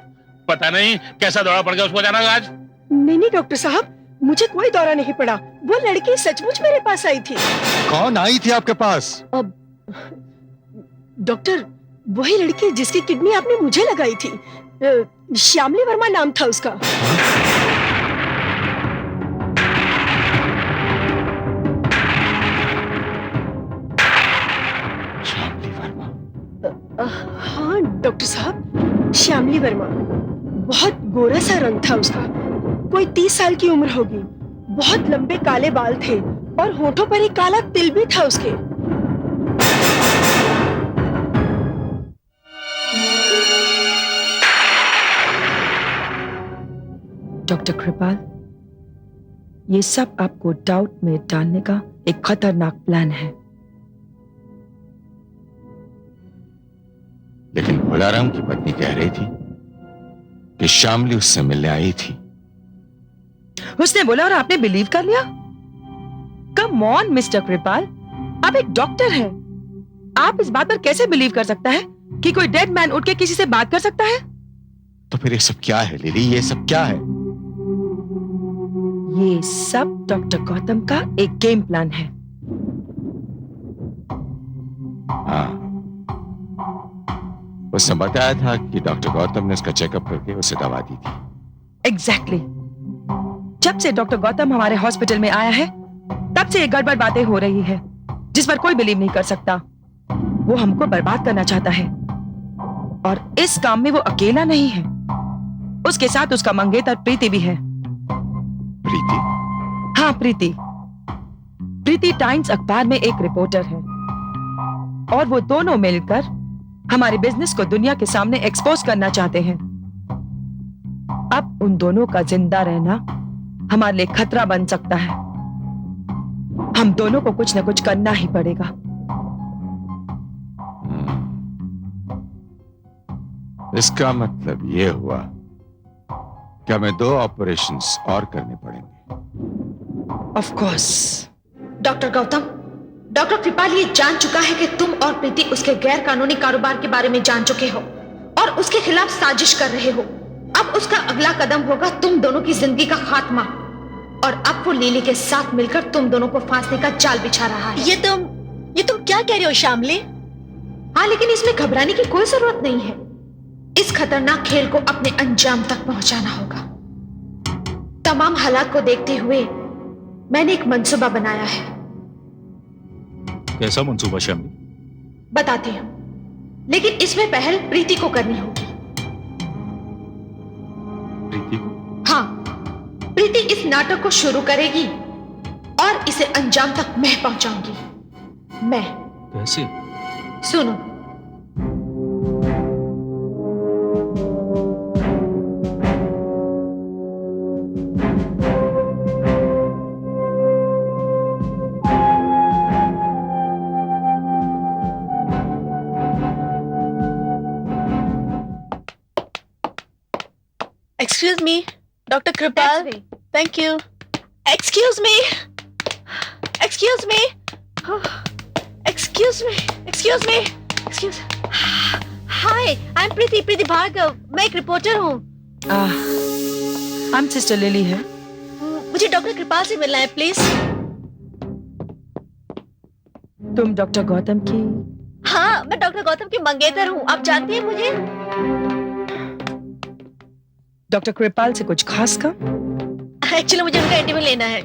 पता नहीं कैसा दौरा पड़ गया उसको अचानक आज। नहीं डॉक्टर साहब, मुझे कोई दौरा नहीं पड़ा। वो लड़की सचमुच मेरे पास आई थी। कौन आई थी आपके पास? डॉक्टर, वही लड़की जिसकी किडनी आपने मुझे लगाई थी। श्यामली वर्मा नाम था उसका। श्यामली वर्मा? हाँ डॉक्टर साहब, श्यामली वर्मा। बहुत गोरा सा रंग था उसका, कोई 30 साल की उम्र होगी। बहुत लंबे काले बाल थे और होठों पर एक काला तिल भी था उसके। डॉक्टर कृपाल, ये सब आपको डाउट में डालने का एक खतरनाक प्लान है। लेकिन भोलाराम की पत्नी कह रही थी कि श्यामली उससे मिलने आई थी। उसने बोला और आपने बिलीव कर लिया? कम ऑन मिस्टर कृपाल, आप एक डॉक्टर हैं। आप इस बात पर कैसे बिलीव कर सकता है कि कोई डेड मैन उठ के किसी से बात कर सकता है? तो फिर ये सब क्या है लिली, ये सब क्या है? ये सब डॉक्टर गौतम का एक गेम प्लान है। हाँ, उसने बताया था कि डॉक्टर गौतम ने उसका चेकअप करके उसे दवा दी थी। एग्जैक्टली। जब से डॉक्टर गौतम हमारे हॉस्पिटल में आया है, तब से ये गड़बड़ बातें हो रही है जिस पर कोई बिलीव नहीं कर सकता। वो हमको बर्बाद करना चाहता है और इस काम में वो अकेला नहीं है, उसके साथ उसका मंगेतर प्रीति भी है। प्रीति? हाँ प्रीति। प्रीति टाइम्स अखबार में एक रिपोर्टर है और वो दोनों मिलकर हमारे बिजनेस को दुनिया के सामने एक्सपोज करना चाहते हैं। अब उन दोनों का जिंदा रहना हमारे लिए खतरा बन सकता है। हम दोनों को कुछ न कुछ करना ही पड़ेगा। इसका मतलब ये हुआ कि हमें 2 ऑपरेशंस और करने पड़ेंगे। Of course. Doctor Gautam, doctor Kripal ये जान चुका है कि तुम और प्रीति उसके गैर कानूनी कारोबार के बारे में जान चुके हो और उसके खिलाफ साजिश कर रहे हो। अब उसका अगला कदम होगा तुम दोनों की जिंदगी का खात्मा, और अब वो लीली के साथ मिलकर तुम दोनों को फांसने का जाल बिछा रहा है। ये तुम क्या कह रही हो श्यामली? हाँ, लेकिन इसमें घबराने की कोई जरूरत नहीं है। इस खतरनाक खेल को अपने अंजाम तक पहुंचाना होगा। तमाम हालात को देखते हुए मैंने एक मंसूबा बनाया है। कैसा मंसूबा श्यामली? बताती हूँ, लेकिन इसमें पहल प्रीति को करनी होगी। प्रीति को? हाँ, प्रीति इस नाटक को शुरू करेगी और इसे अंजाम तक मैं पहुंचाऊंगी। मैं। कैसे? सुनो, excuse me doctor Kripal, thank you. Excuse me, excuse me, excuse me, excuse me, excuse. Hi, I am Preeti Bhargav. मैं एक रिपोर्टर हूँ। हम सिस्टर लिली है। मुझे डॉक्टर कृपाल से मिलना है प्लीज। तुम डॉक्टर गौतम की? हाँ, मैं डॉक्टर गौतम की मंगेतर हूँ। आप जानती हैं मुझे? डॉक्टर कृपाल से कुछ खास काम? एक्चुअली मुझे उनका इंटरव्यू लेना है।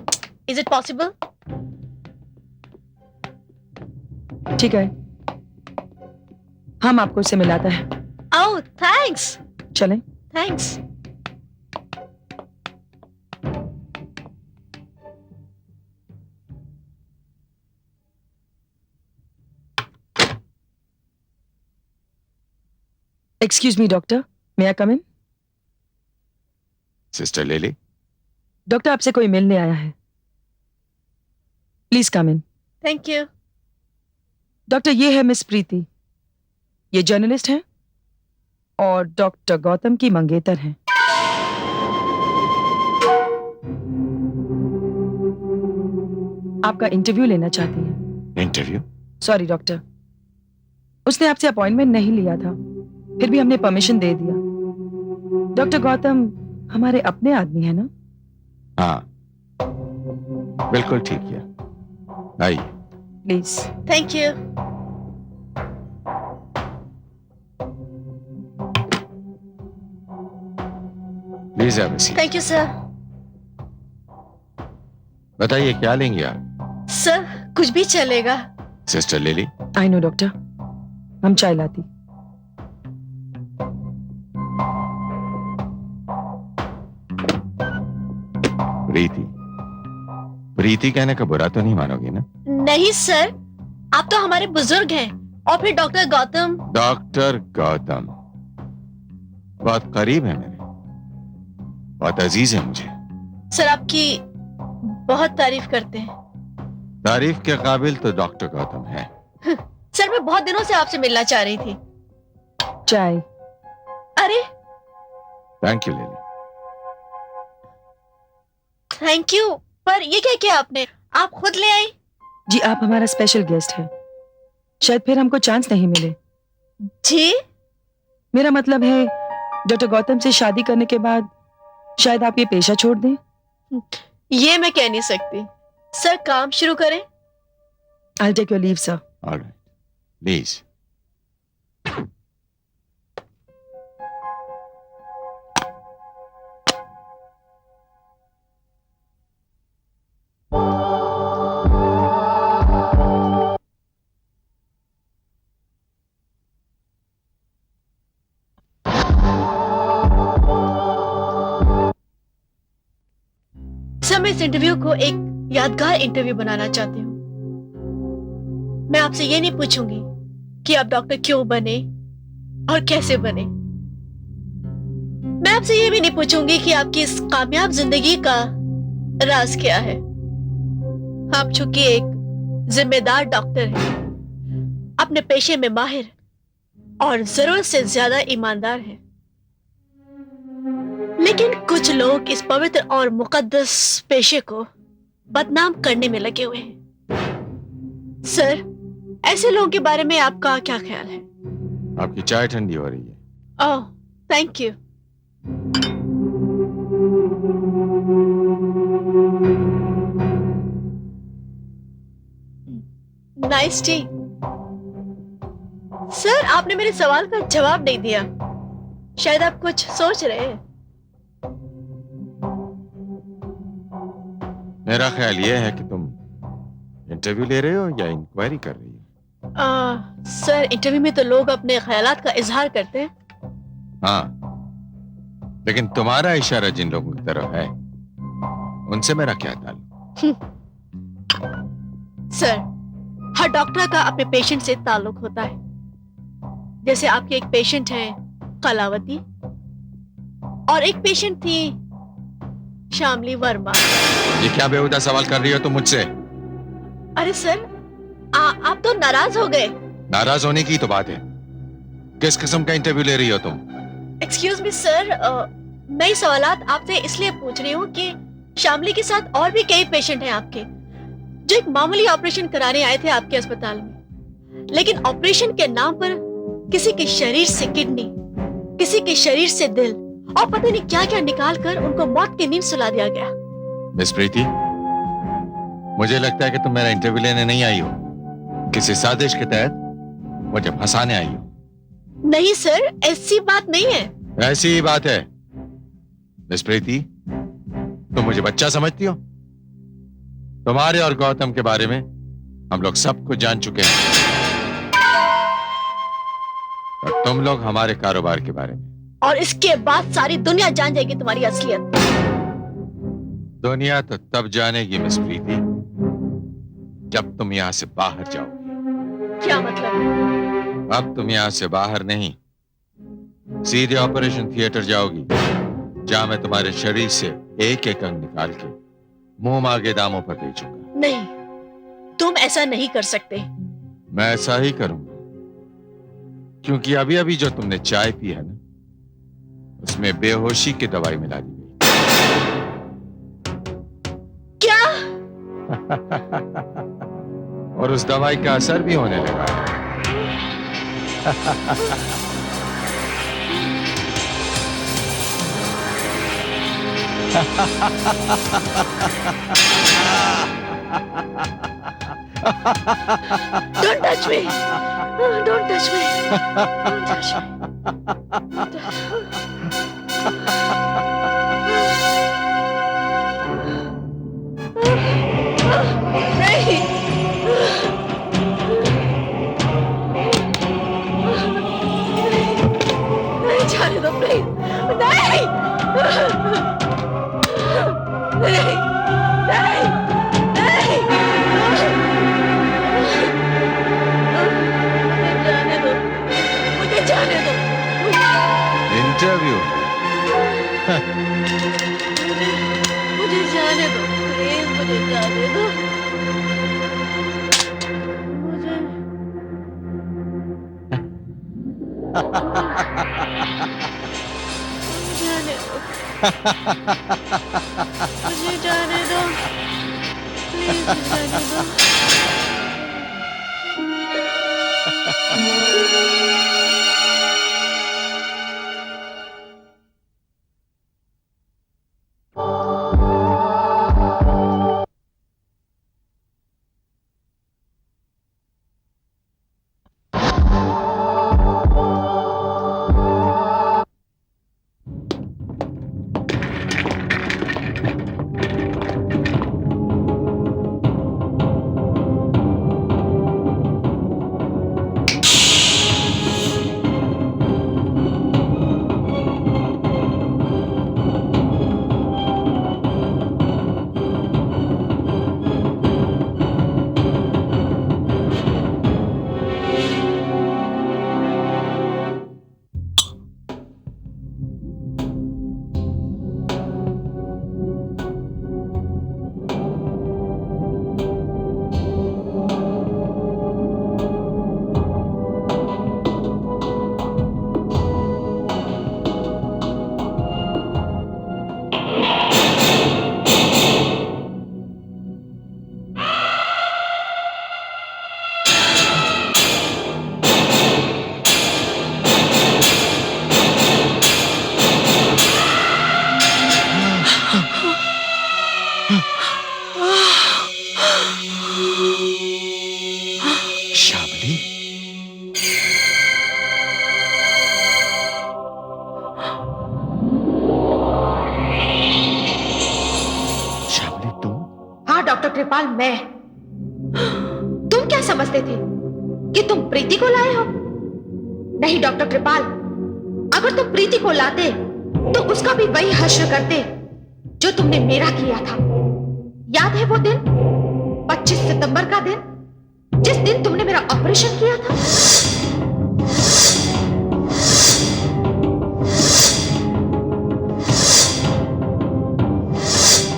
Is it possible? ठीक है, हम आपको उससे मिलाता है। ओह थैंक्स। चलें। थैंक्स। एक्सक्यूज मी डॉक्टर, मे आई कम इन? सिस्टर लेली, डॉक्टर आपसे कोई मिलने आया है, please come in. Thank you. Doctor ये है मिस प्रीति, ये जर्नलिस्ट हैं और डॉक्टर गौतम की मंगेतर हैं। आपका इंटरव्यू लेना चाहती हैं। इंटरव्यू? सॉरी डॉक्टर, उसने आपसे अपॉइंटमेंट नहीं लिया था, फिर भी हमने परमिशन दे दिया। डॉक्टर गौतम हमारे अपने आदमी है ना? हाँ, बिल्कुल ठीक किया। आइए। Please. Thank you. Please have a seat. Thank you sir. बताइए क्या लेंगे आप? सर कुछ भी चलेगा। सिस्टर लेली, आई नो डॉक्टर, हम चाय लाती। प्रीति, प्रीति कहने का बुरा तो नहीं मानोगे ना? नहीं सर, आप तो हमारे बुजुर्ग हैं। और फिर डॉक्टर गौतम। डॉक्टर गौतम बहुत करीब है मेरे, बहुत अजीज है मुझे। सर आपकी बहुत तारीफ करते हैं। तारीफ के काबिल तो डॉक्टर गौतम है। सर मैं बहुत दिनों से आपसे मिलना चाह रही थी। चाय। अरे थैंक यू लेली। थैंक यू, पर ये क्या किया आपने? आप खुद ले आई? जी आप हमारा स्पेशल गेस्ट है, शायद फिर हमको चांस नहीं मिले। जी? मेरा मतलब है डॉक्टर गौतम से शादी करने के बाद शायद आप ये पेशा छोड़ दें। ये मैं कह नहीं सकती। सर काम शुरू करें? I'll take your leave, sir. All right. Please. Sir मैं इस इंटरव्यू को एक यादगार इंटरव्यू बनाना चाहती हूँ। मैं आपसे ये नहीं पूछूंगी कि आप डॉक्टर क्यों बने और कैसे बने। मैं आपसे ये भी नहीं पूछूंगी कि आपकी इस कामयाब जिंदगी का राज क्या है। आप चूंकि एक जिम्मेदार डॉक्टर हैं, अपने पेशे में माहिर और जरूरत से ज्यादा ईमानदार हैं। लेकिन कुछ लोग इस पवित्र और मुकद्दस पेशे को बदनाम करने में लगे हुए हैं। सर ऐसे लोगों के बारे में आपका क्या ख्याल है? आपकी चाय ठंडी हो रही है। Oh thank you. Nice T. Sir आपने मेरे सवाल का जवाब नहीं दिया, शायद आप कुछ सोच रहे हैं। मेरा ख्याल यह है कि तुम इंटरव्यू ले रहे हो या इंक्वायरी कर रही हो? सर इंटरव्यू में तो लोग अपने ख्यालात का इजहार करते हैं। हाँ, लेकिन तुम्हारा इशारा जिन लोगों की तरफ है उनसे मेरा क्या ताल्लुक? सर हर डॉक्टर का अपने पेशेंट से ताल्लुक होता है। जैसे आपके एक पेशेंट है कलावती और एक पेशेंट थी श्यामली वर्मा। ये क्या बेहुदा सवाल कर रही हो तुम मुझसे? अरे सर आप तो नाराज हो गए। नाराज होने की तो बात है। किस किस्म का इंटरव्यू ले रही हो तुम? एक्सक्यूज मी सर, मैं ये सवालात आपसे इसलिए पूछ रही हूँ कि श्यामली के साथ और भी कई पेशेंट हैं आपके जो एक मामूली ऑपरेशन कराने आए थे आपके अस्पताल में, लेकिन ऑपरेशन के नाम पर किसी के शरीर से किडनी, किसी के शरीर से दिल और पता नहीं क्या क्या निकाल कर उनको मौत की नींद सुला दिया गया। मिस प्रीति, मुझे लगता है कि तुम मेरा इंटरव्यू लेने नहीं आई हो, किसी साजिश के तहत मुझे फंसाने आई हो। नहीं सर, ऐसी बात नहीं है। ऐसी ही बात है। मिस प्रीति, तुम मुझे बच्चा समझती हो? तुम्हारे और गौतम के बारे में हम लोग सब कुछ जान चुके हैं। और तुम लोग हमारे कारोबार के बारे में। और इसके बाद सारी दुनिया जान जाएगी तुम्हारी असलियत। दुनिया तो तब जानेगी मिस प्रीति जब तुम यहाँ से बाहर जाओगे। क्या मतलब? अब तुम यहाँ से बाहर नहीं, सीधे ऑपरेशन थिएटर जाओगी, जहाँ मैं तुम्हारे शरीर से एक एक अंग निकाल के मुंह मांगे दामों पर बेचूंगा। नहीं, तुम ऐसा नहीं कर सकते। मैं ऐसा ही करूंगा, क्योंकि अभी अभी जो तुमने चाय पी है ना, उसमें बेहोशी की दवाई मिला दी गई। क्या? और उस दवाई का असर भी होने लगा है। Don't touch me. Don't touch me. Don't touch me. नहीं। नहीं, जाने दो प्लीज। नहीं। नहीं। नहीं। नहीं। मुझे जाने दो। इंटरव्यू? मुझे जाने दो प्लीज, मुझे जाने दो। मुझे जाने दो। मुझे जाने दो प्लीज, जाने दो। शामली, शामली तुम? हाँ डॉक्टर कृपाल, मैं। तुम क्या समझते थे कि तुम प्रीति को लाए हो? नहीं डॉक्टर कृपाल, अगर तुम प्रीति को लाते तो उसका भी वही हश्र करते जो तुमने मेरा किया था। याद है वो दिन, 25 सितंबर का दिन, जिस दिन तुमने मेरा ऑपरेशन किया था?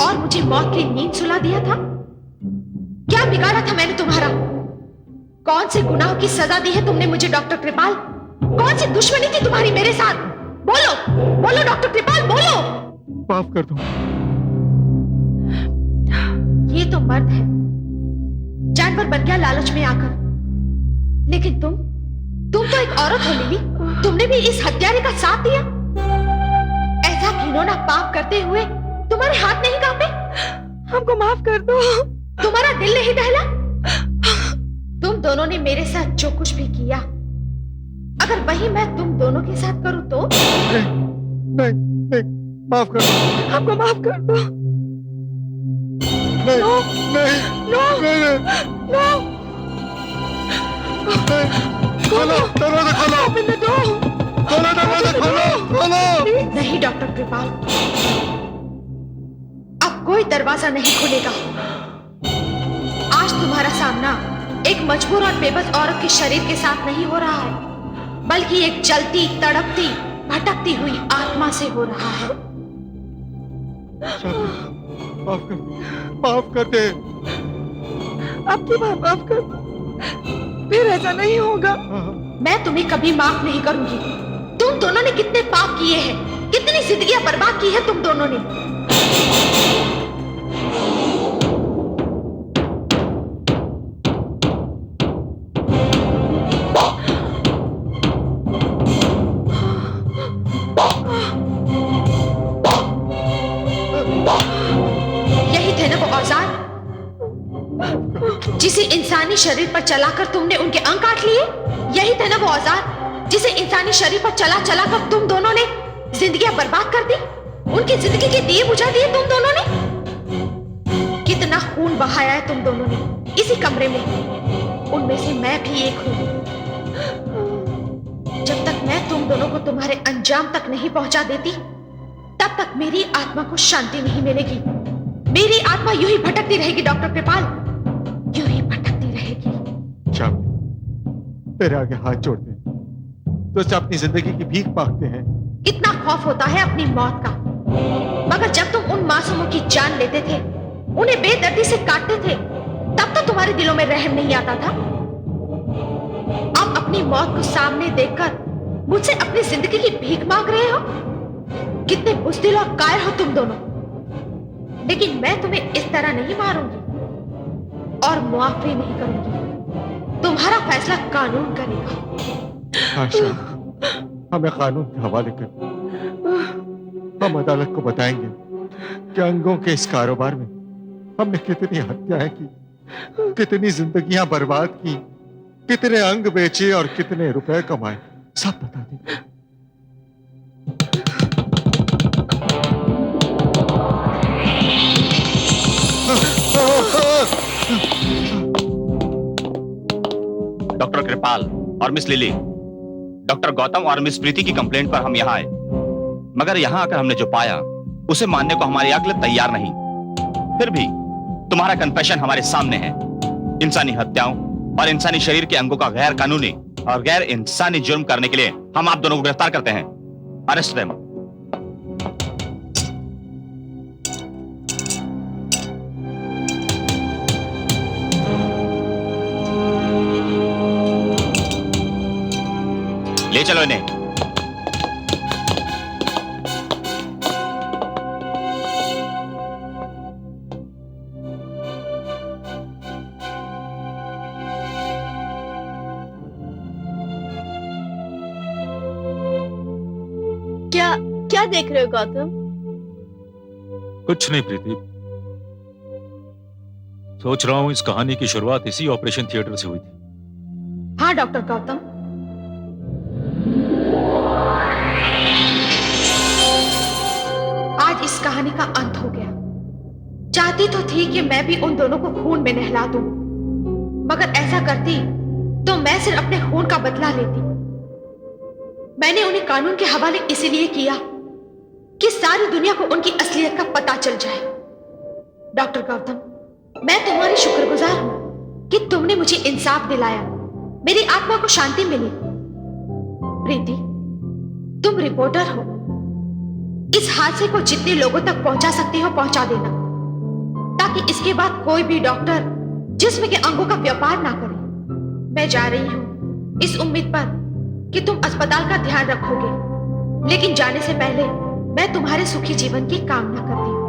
और मुझे मौत की नींद सुला दिया था। क्या बिगाड़ा था मैंने तुम्हारा? कौन से गुनाहों की सजा दी है तुमने मुझे डॉक्टर कृपाल? कौन सी दुश्मनी थी तुम्हारी मेरे साथ? बोलो बोलो डॉक्टर कृपाल, बोलो। माफ कर दो। ये तो मर्द है, जानवर बन गया लालच में आकर। लेकिन तुम तो एक औरत हो लिली, तुमने भी इस हत्यारे का साथ दिया। ऐसा घिनौना पाप करते हुए तुम्हारे हाथ नहीं कांपे? हमको माफ कर दो। तुम्हारा दिल नहीं दहला? तुम दोनों ने मेरे साथ जो कुछ भी किया, अगर वही मैं तुम दोनों के साथ करूं तो? नहीं, माफ कर दो। हमको माफ कर दो। नहीं, नो, नहीं, नो, नहीं, नो। खोलो, दरवाजा खोलो। Open the door. खोलो दरवाजा, खोलो खोलो। नहीं डॉक्टर कृपाल, अब कोई दरवाजा नहीं खुलेगा। आज तुम्हारा सामना एक मजबूर और बेबस औरत के शरीर के साथ नहीं हो रहा है, बल्कि एक जलती, तड़पती, भटकती हुई आत्मा से हो रहा है। माफ कर दे। आपकी बात माफ कर, फिर ऐसा नहीं होगा। मैं तुम्हें कभी माफ नहीं करूंगी। तुम दोनों ने कितने पाप किए हैं, कितनी जिंदगियां बर्बाद की है तुम दोनों ने। यही थे ना वो औजार जिसे इंसानी शरीर पर चलाकर तुमने उनके अंग काट लिए। यही थे ना वो औजार जिसे इंसानी शरीर पर चला चला कर तुम दोनों ने जिंदगियां बर्बाद कर दी, उनकी जिंदगी के दिए बुझा दिए तुम दोनों ने। कितना खून बहाया है तुम दोनों ने इसी कमरे में। उनमें से मैं भी एक हूं। जब तक मैं तुम दोनों को तुम्हारे अंजाम तक नहीं पहुंचा देती, तब तक मेरी आत्मा को शांति नहीं मिलेगी। मेरी आत्मा यूं ही भटकती रहेगी डॉक्टर कृपाल, यूं ही भटकती रहेगी। श्याम, तेरे आगे हाथ जोड़ते हैं, तो अपनी जिंदगी की भीख मांगते हैं। कितना खौफ होता है अपनी मौत का, मगर जब तुम उन मासूमों की जान लेते थे, उन्हें बेदर्दी से काटते थे, तब तो तुम्हारे दिलों में रहम नहीं आता था। अब अपनी मौत को सामने देखकर मुझसे अपनी जिंदगी की भीख मांग रहे हो। कितने बुज़दिल और कायर हो तुम दोनों। लेकिन मैं तुम्हें इस तरह नहीं मारूंगी और मुआफी नहीं करूंगी। तुम्हारा फैसला कानून करेगा। आशा, हमें कानून के हवाले कर। हम अदालत को बताएंगे कि अंगों के इस कारोबार में हमने कितनी हत्याएं की, कितनी जिंदगियां बर्बाद की, कितने अंग बेचे और कितने रुपए कमाए, सब बता देंगे। डॉक्टर कृपाल और मिस लिली, डॉक्टर गौतम और मिस प्रीति की कंप्लेंट पर हम यहाँ आए, मगर यहाँ आकर हमने जो पाया उसे मानने को हमारी अक्ल तैयार नहीं। फिर भी तुम्हारा कन्फेशन हमारे सामने है। इंसानी हत्याओं और इंसानी शरीर के अंगों का गैर कानूनी और गैर इंसानी जुर्म करने के लिए हम आप दोनों को गिरफ्तार करते हैं। Arrest them. ले चलो इन्हें। क्या देख रहे हो गौतम? कुछ नहीं प्रीति, सोच रहा हूं इस कहानी की शुरुआत इसी ऑपरेशन थिएटर से हुई थी। हाँ डॉक्टर गौतम, आज इस कहानी का अंत हो गया। चाहती तो थी कि मैं भी उन दोनों को खून में नहला दूं, मगर ऐसा करती तो मैं सिर्फ अपने खून का बदला लेती। मैंने उन्हें कानून के हवाले इसलिए किया कि सारी दुनिया को उनकी असलियत का पता चल जाए। डॉक्टर गौतम, मैं तुम्हारी शुक्रगुजार हूं कि तुमने मुझे इंसाफ दिलाया, मेरी आत्मा को शांति मिली। प्रीति, तुम रिपोर्टर हो, इस हादसे को जितने लोगों तक पहुंचा सकती हो पहुंचा देना, ताकि इसके बाद कोई भी डॉक्टर जिस्म के अंगों का व्यापार ना करे। मैं जा रही हूं इस उम्मीद पर कि तुम अस्पताल का ध्यान रखोगे, लेकिन जाने से पहले मैं तुम्हारे सुखी जीवन की कामना करती हूं।